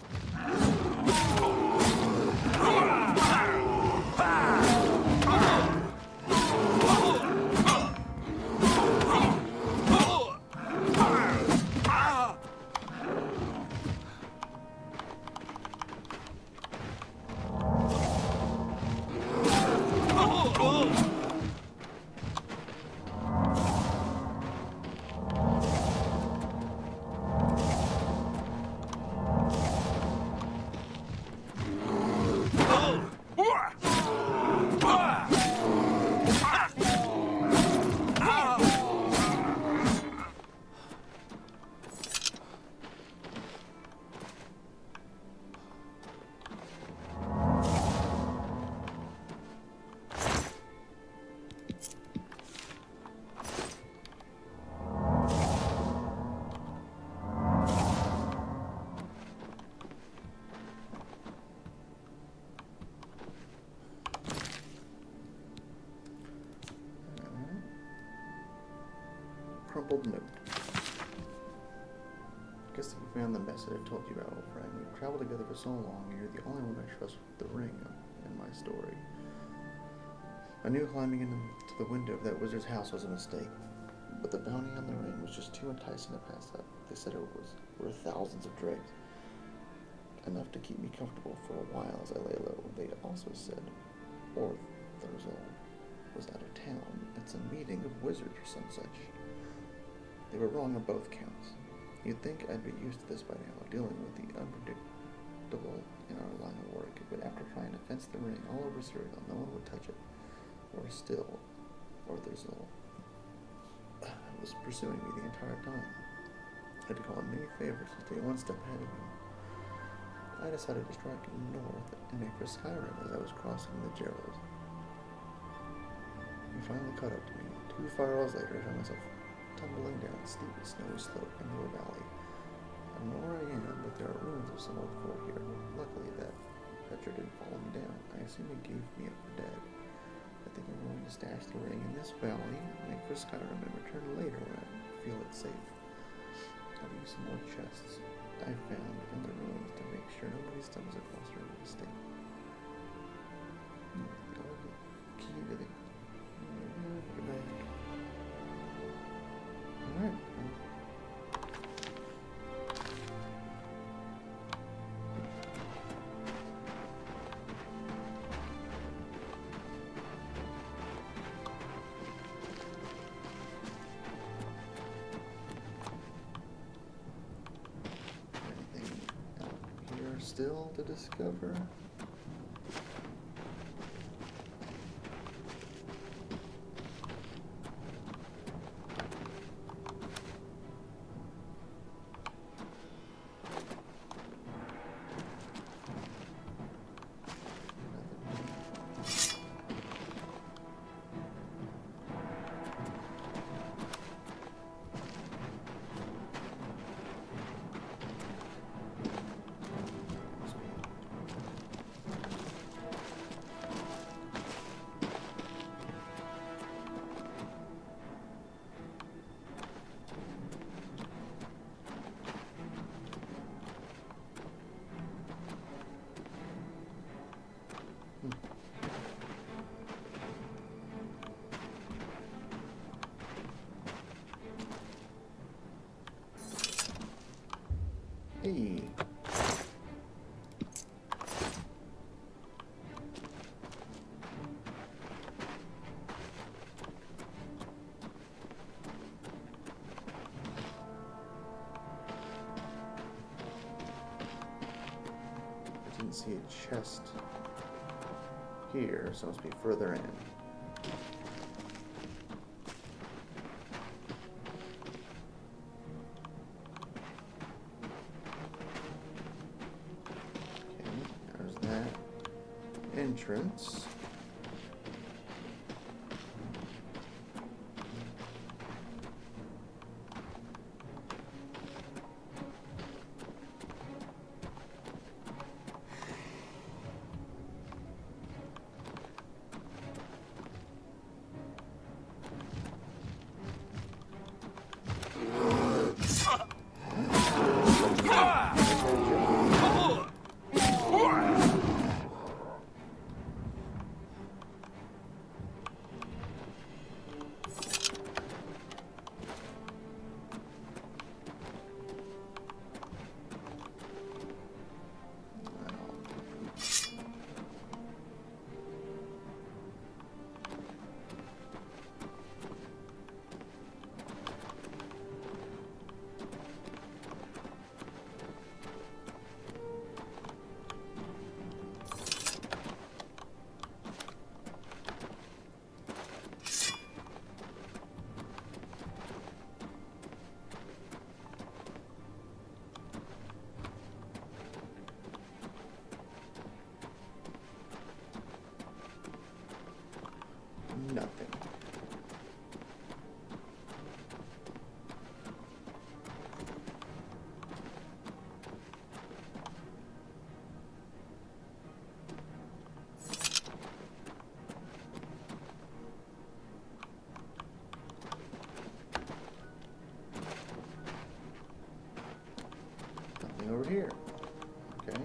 crumpled note. I guess you found the message I told you about, old friend. We've traveled together for so long, and you're the only one I trust with the ring in my story. I knew climbing into the window of that wizard's house was a mistake, but the bounty on the ring was just too enticing to pass up. They said it was worth thousands of dregs, enough to keep me comfortable for a while as I lay low. They also said Cyrodiil was out of town. It's a meeting of wizards or some such. They were wrong on both counts. You'd think I'd be used to this by now, dealing with the unpredictable in our line of work, but after trying to fence the ring all over Cyrodiil, no one would touch it. Or still, Cyrodiil was pursuing me the entire time. I had to call him many favors to stay one step ahead of him. I decided to strike north and make for Skyrim as I was crossing the Gerald. He finally caught up to me. 2 firells later, I found myself tumbling down a steep, snowy slope into a valley. I don't know where I am, but there are ruins of some old fort here. Luckily, that treasure didn't follow me down. I assume he gave me up for dead. I think I'm going to stash the ring in this valley, make for Skyrim, and return later when I feel it's safe. I'll use some more chests I found in the ruins to make sure nobody stumbles across her mistake. Key to the bag. Alright. Still to discover. Hey. I didn't see a chest here, so it must be further in. Entrance. Nothing over here. Okay.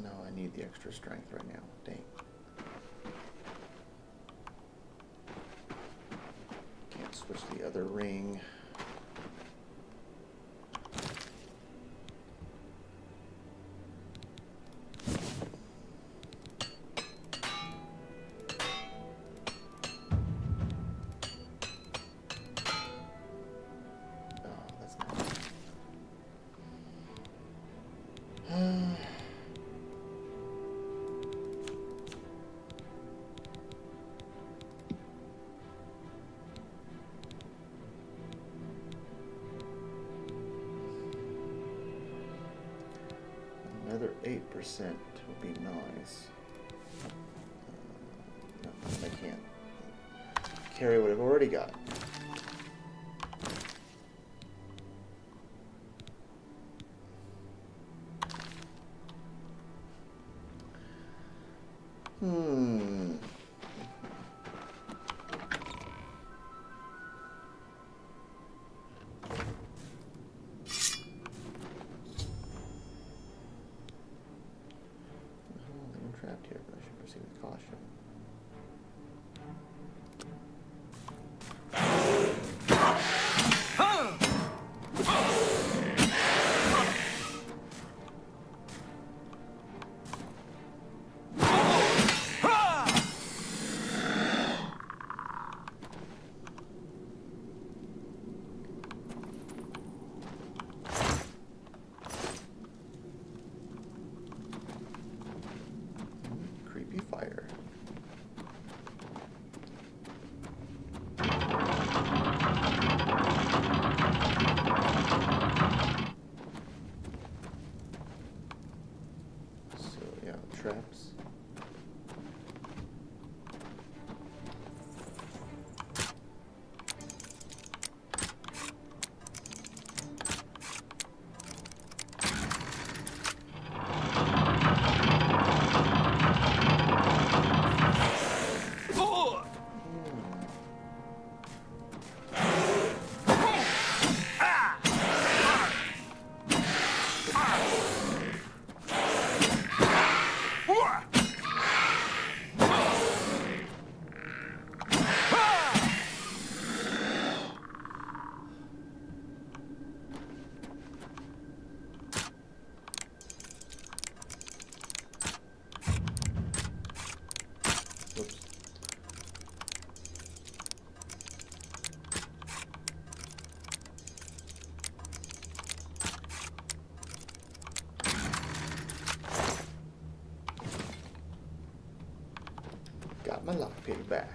No, I need the extra strength right now. Dang. Can't switch the other ring. Oh, that's not. Another 8% would be nice. No, I can't carry what I've already got. I'm trapped here, but I should proceed with caution. Creepy fire. So yeah, traps. Whoops. Got my lockpick back.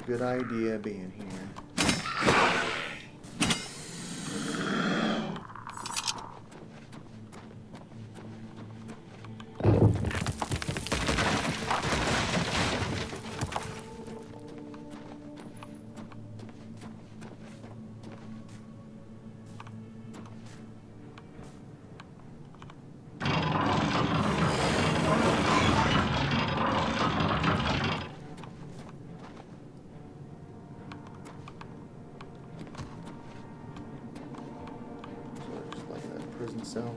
good idea being here. Prison cell.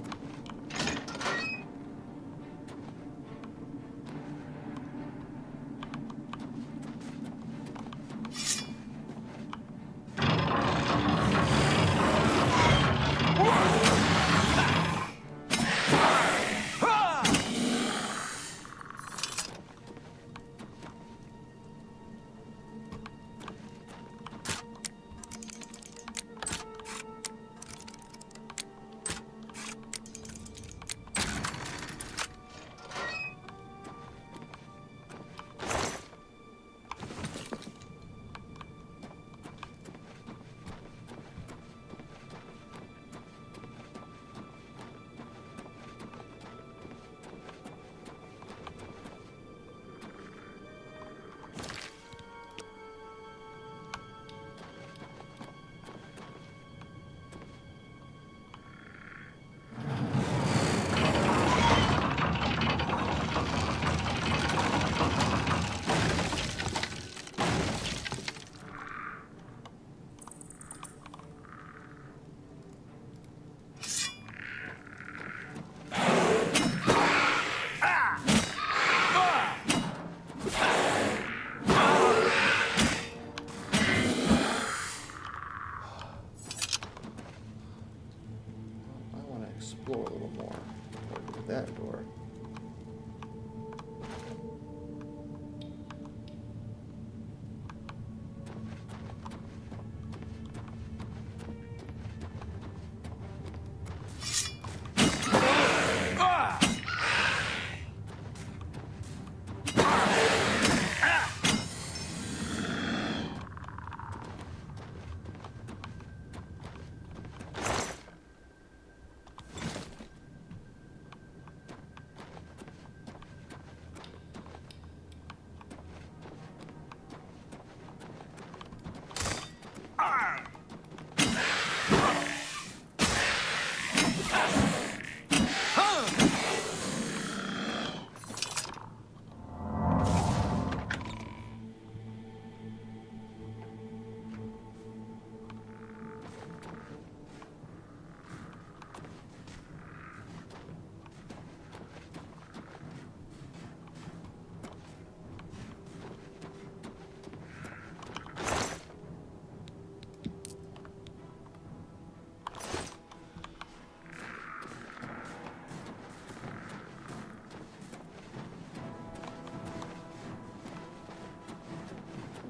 Explore a little more. Look at that door.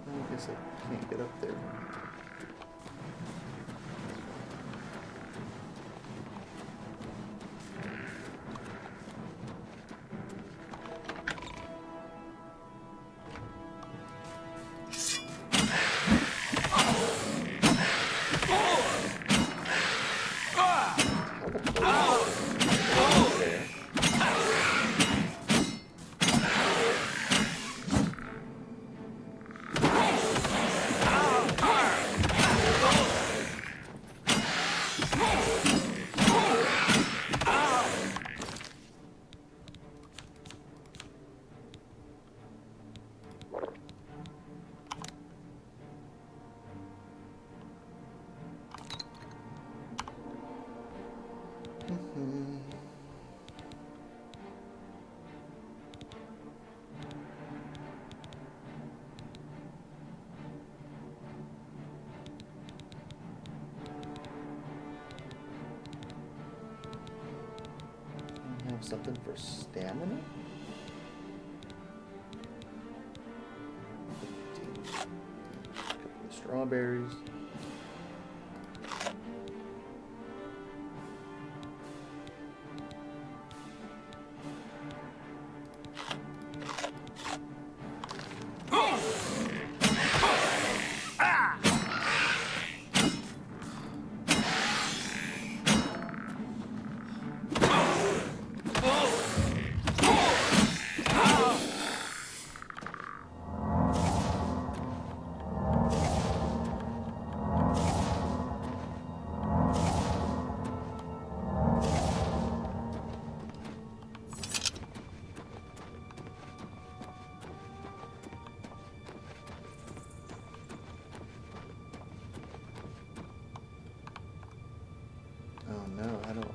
I guess I can't get up there. Something for stamina? 15. A couple of strawberries. no, I don't.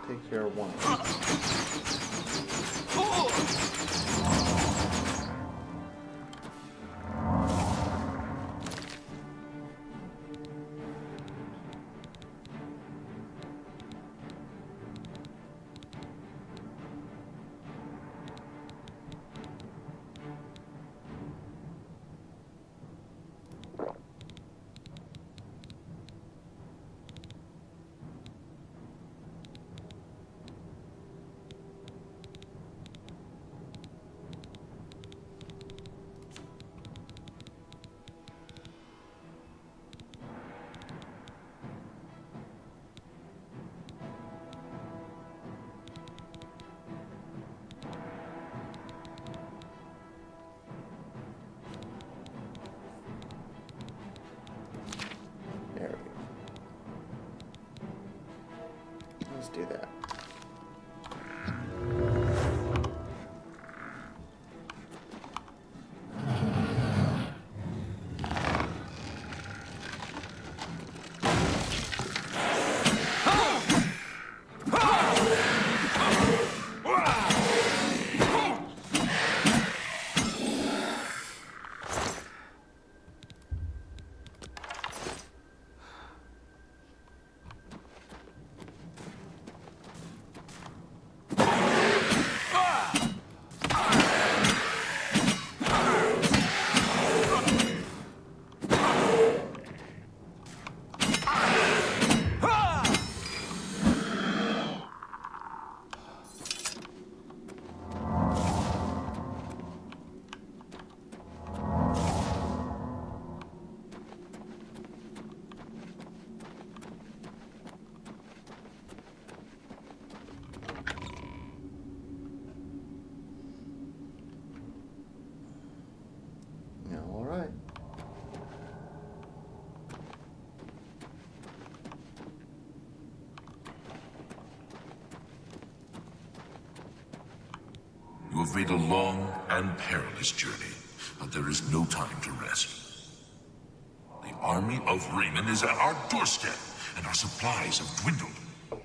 Take care of one. There we go. Let's do that. All right. You have made a long and perilous journey, but there is no time to rest. The army of Raymond is at our doorstep, and our supplies have dwindled.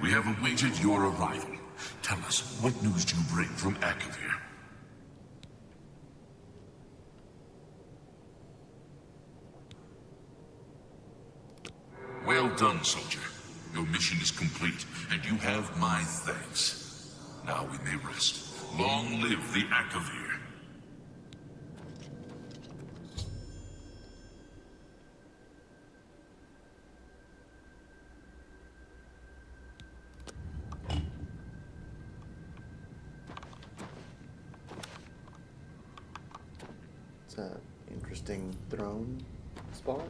We have awaited your arrival. Tell us, what news do you bring from Akavir? Well done, soldier. Your mission is complete, and you have my thanks. Now we may rest. Long live the Akavir. It's a interesting throne spot.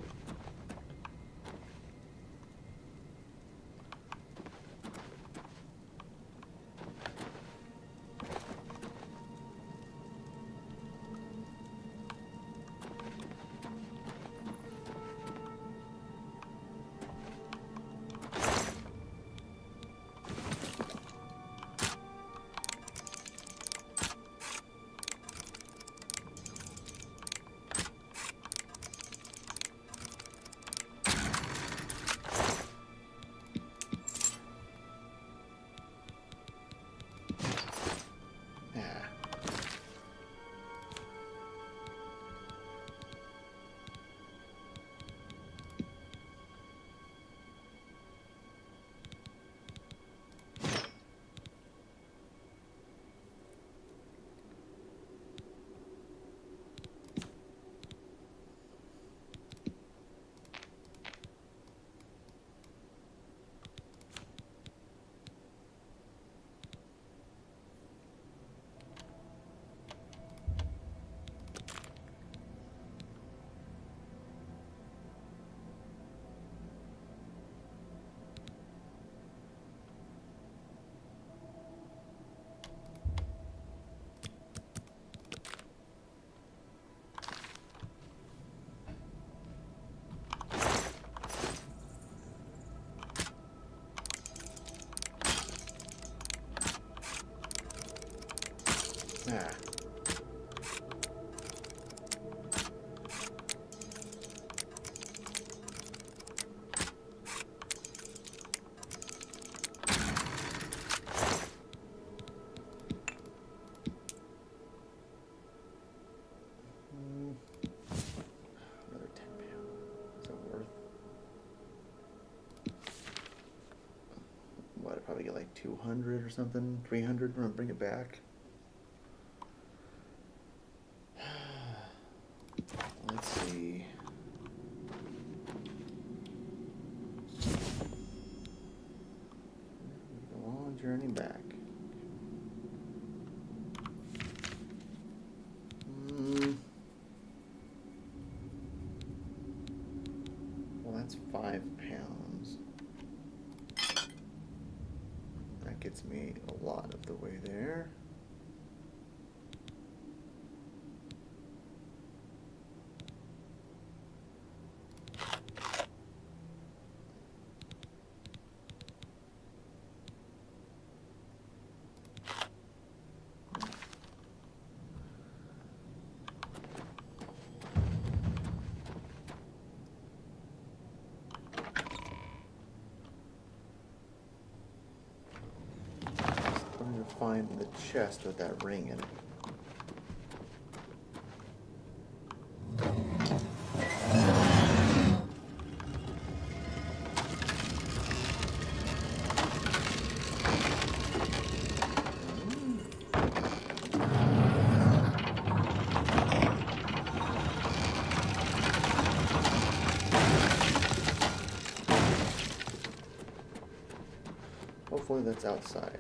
Ah. Another 10 pounds. Is that worth? What, I'd probably get like 200 or something, 300. I'm gonna bring it back. Let's see. A long journey back. Well, that's 5 pounds. That gets me a lot of the way there. Find the chest with that ring in it. Hopefully that's outside.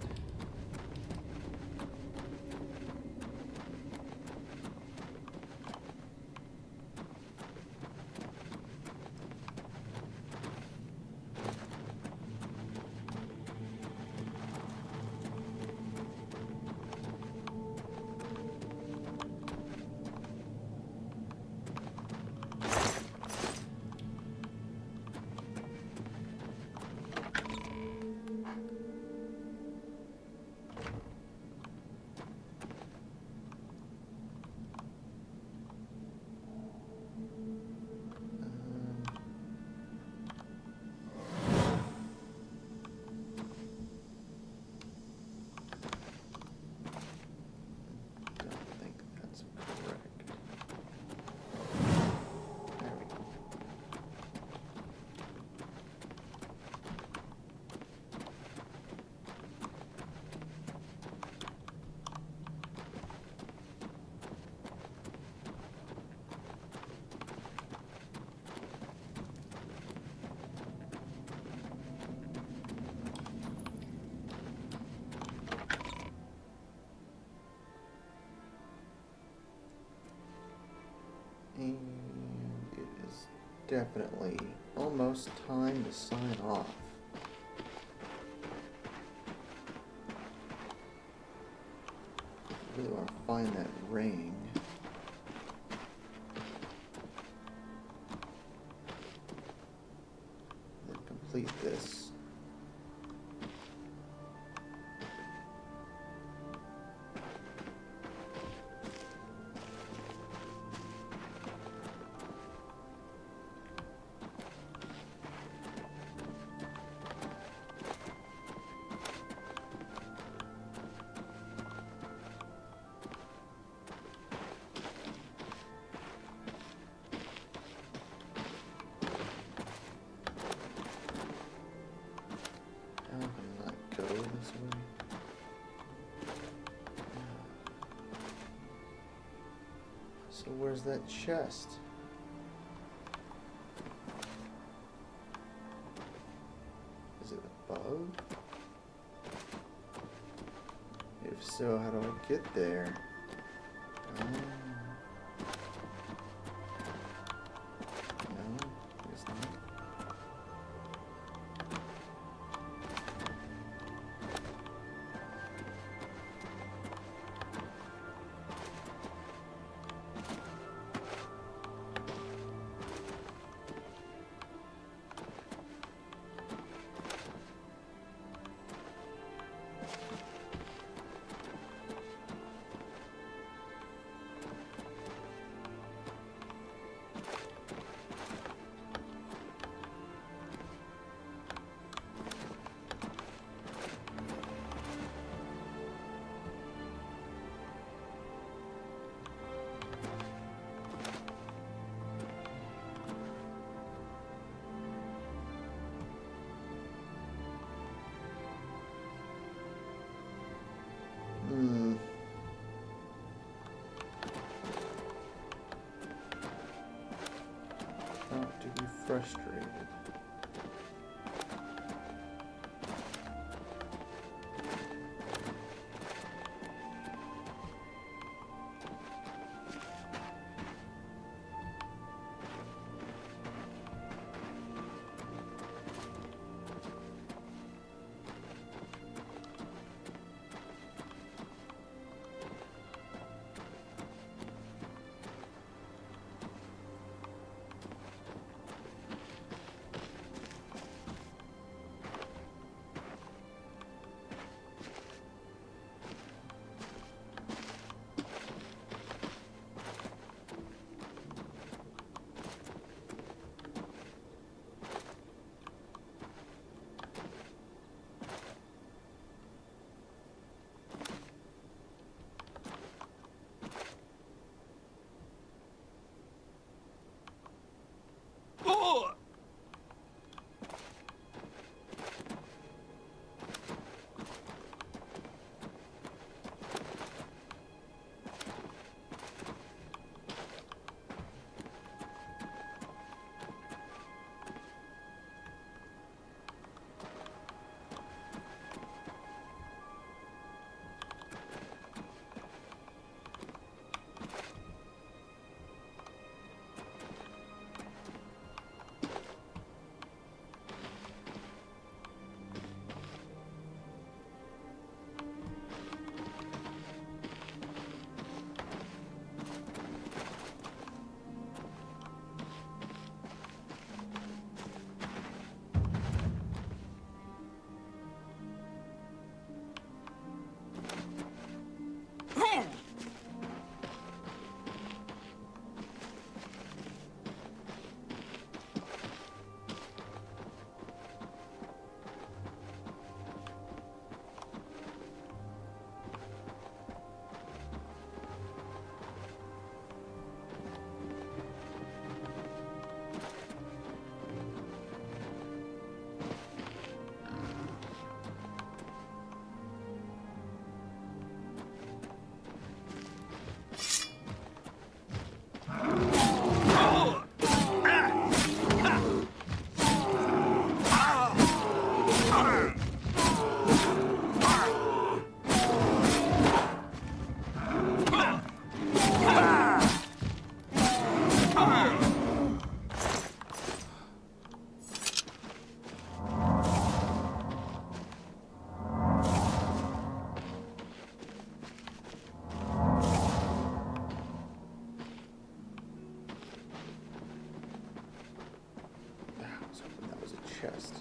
definitely almost time to sign off. I really want to find that ring. Then complete this. So where's that chest? Is it above? If so, how do I get there? No, I guess not. Not to be frustrated. chest.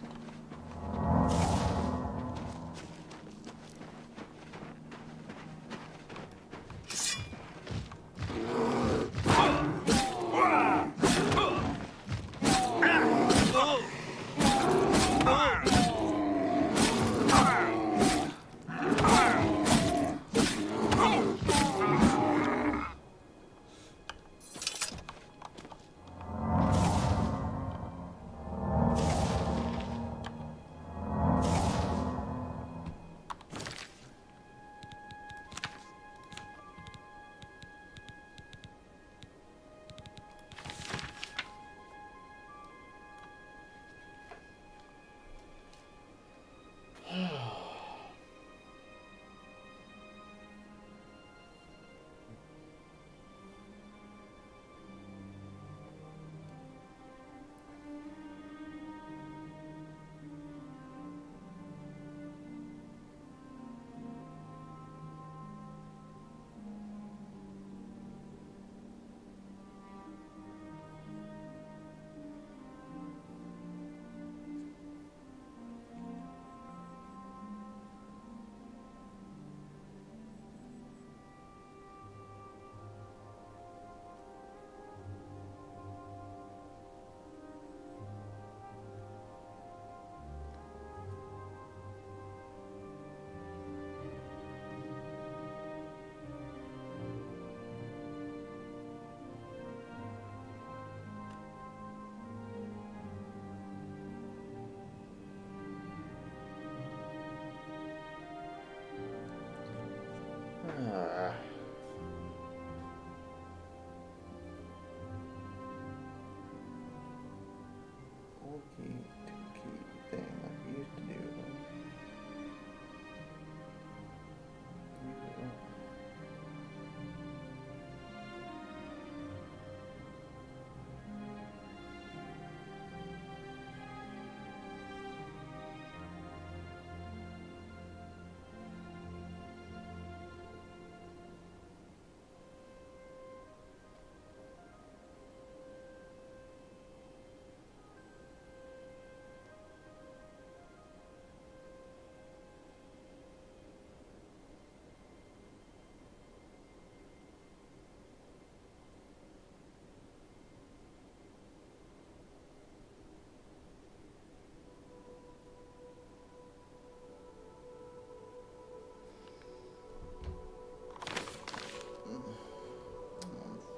Okey dokey thing like we used to do.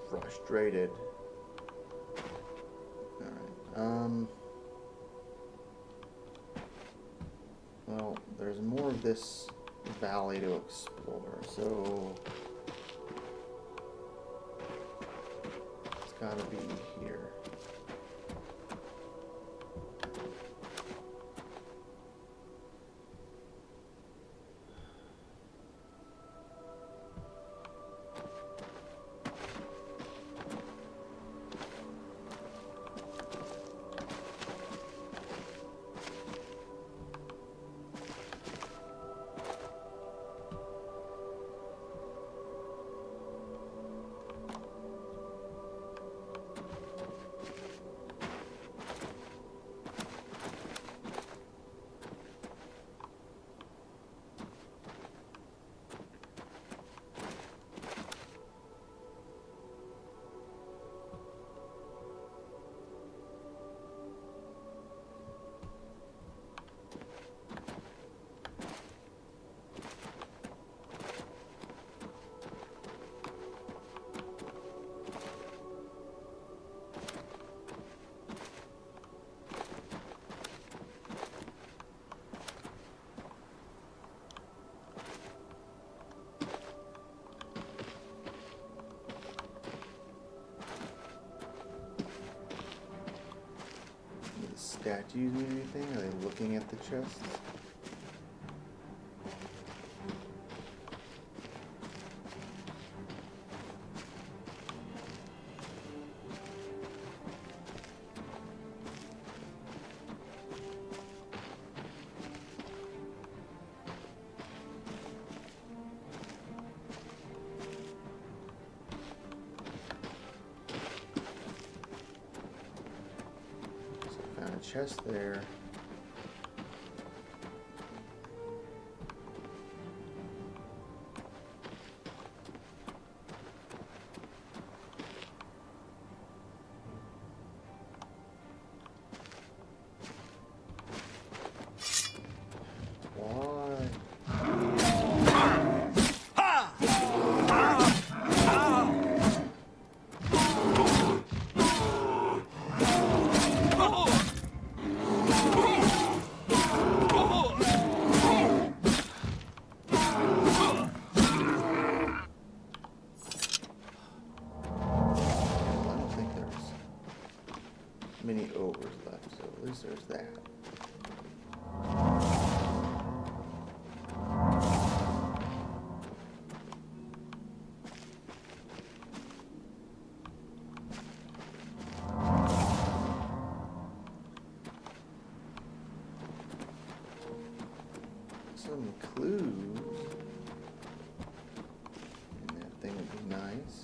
Frustrated. Alright, well, there's more of this valley to explore, so it's gotta be here. Statues or anything? Are they looking at the chests? Chest there. some clues. And that thing would be nice.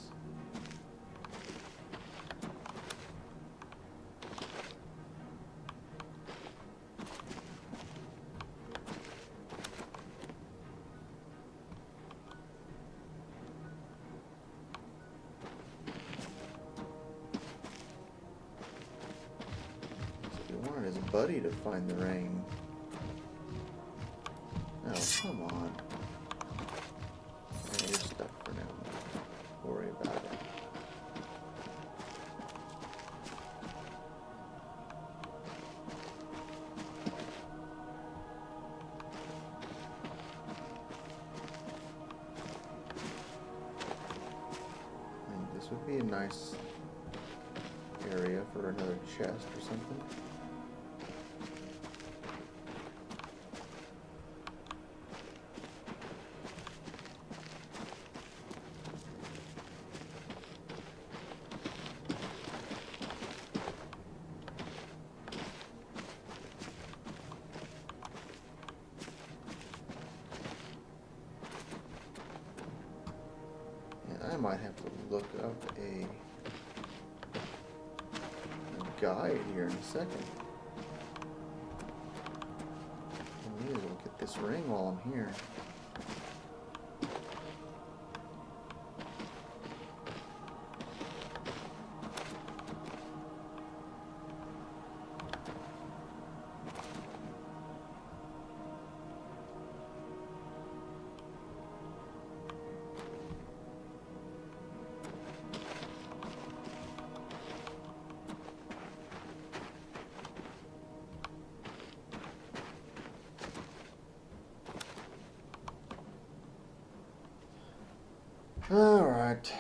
His buddy to find the ring. Oh, come on. Yeah, you're stuck for now. Don't worry about it. And this would be a nice area for another chest or something. I might have to look up a guide here in a second. I may as well get this ring while I'm here. All right.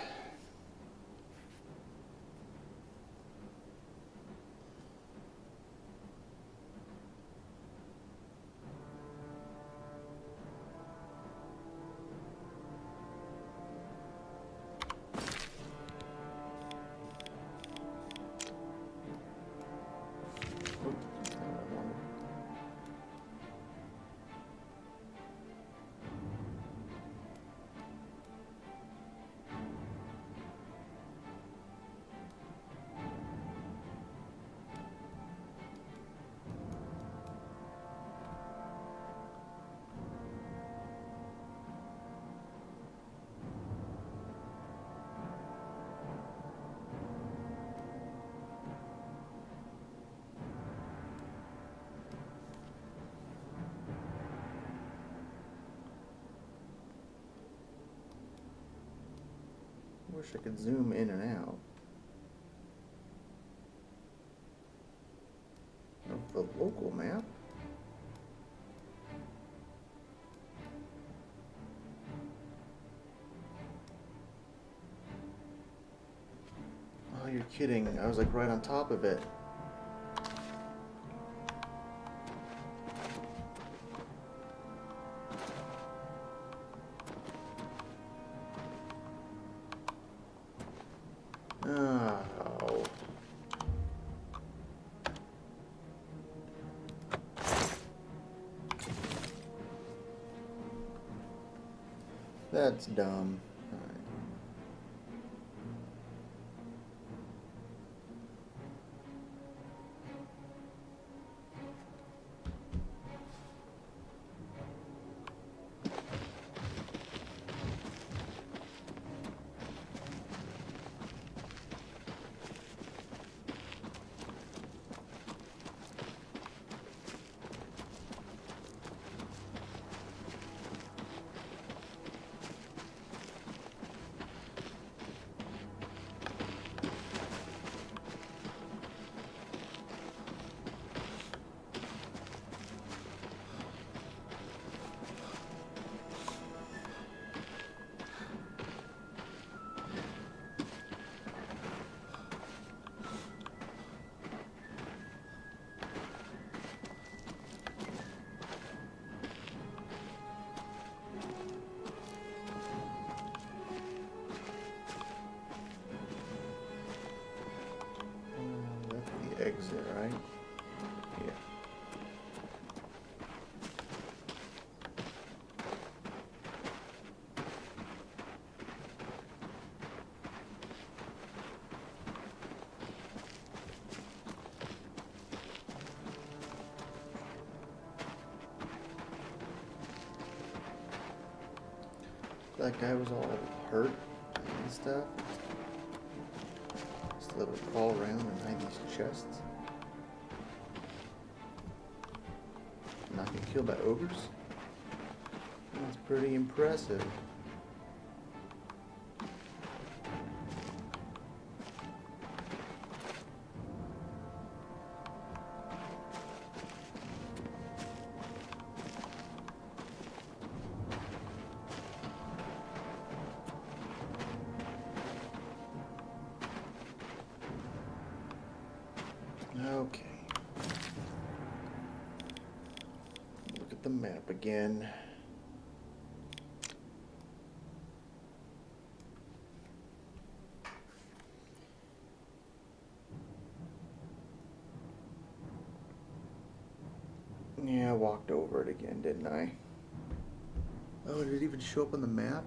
Wish I could zoom in and out of the local map. Oh, you're kidding. I was like right on top of it. Oh. That's dumb. All right. Exit, right? Yeah. That guy was all hurt and stuff. Just let it fall around and hide these chests. Not get killed by ogres? That's pretty impressive. Okay. Look at the map again. Yeah, I walked over it again, didn't I? Oh, did it even show up on the map?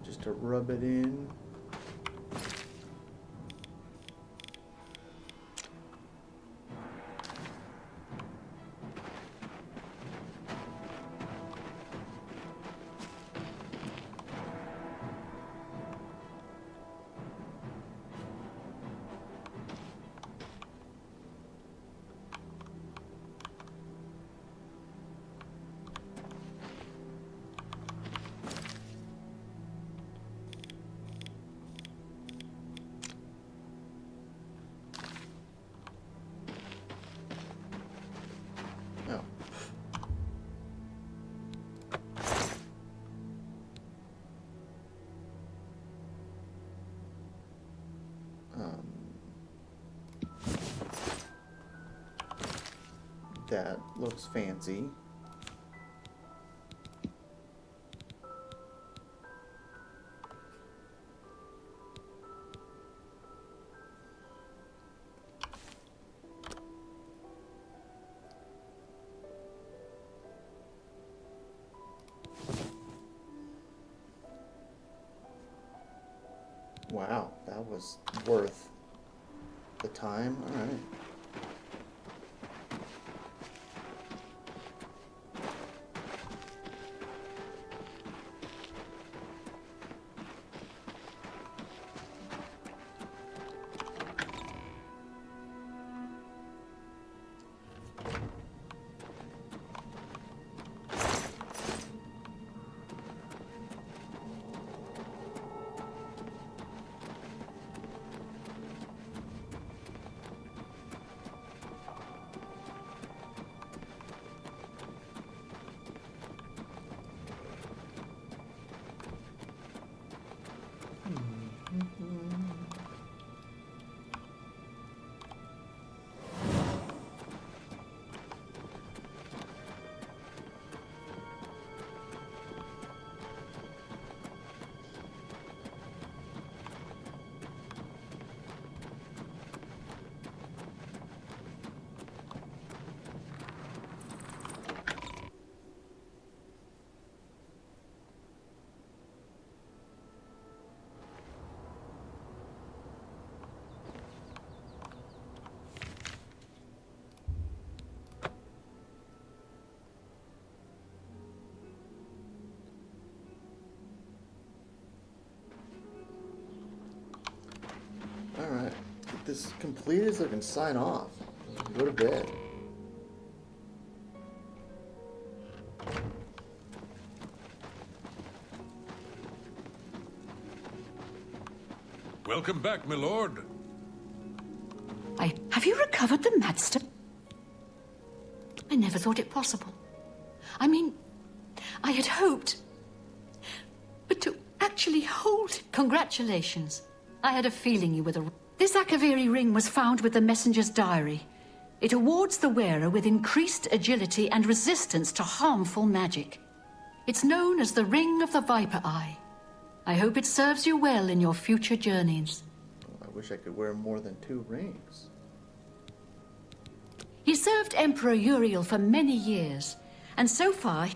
Just to rub it in. Oh. That looks fancy. Wow, that was worth the time. All right. Alright, get this completed so I can sign off. Go to bed. Welcome back, my lord. Have you recovered the Madstone? I never thought it possible. I mean, I had hoped. But to actually hold it. Congratulations. I had a feeling you were the... This Akaviri ring was found with the messenger's diary. It awards the wearer with increased agility and resistance to harmful magic. It's known as the Ring of the Viper Eye. I hope it serves you well in your future journeys. I wish I could wear more than 2 rings. He served Emperor Uriel for many years, and so far,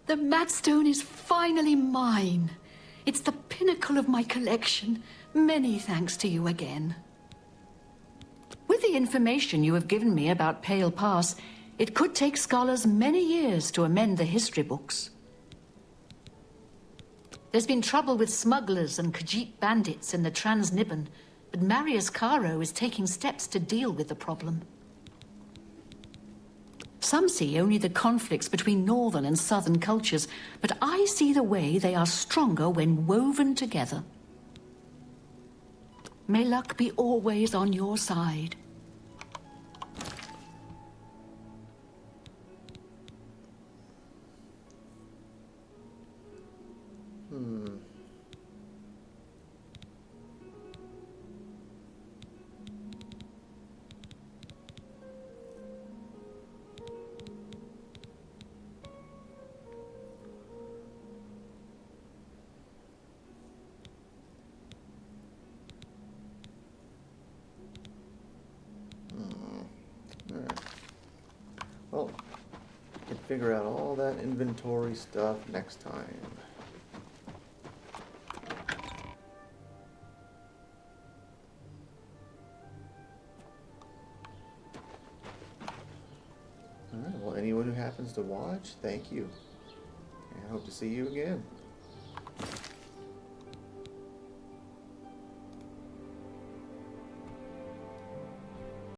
the Madstone is finally mine. It's the pinnacle of my collection. Many thanks to you again. With the information you have given me about Pale Pass, It could take scholars many years to amend the history books. There's been trouble with smugglers and Khajiit bandits in the Trans-Nibbon, but Marius Caro is taking steps to deal with the problem. Some see only the conflicts between northern and southern cultures, but I see the way they are stronger when woven together. May luck be always on your side. Well, I can figure out all that inventory stuff next time. Alright, well, anyone who happens to watch, thank you. And I hope to see you again.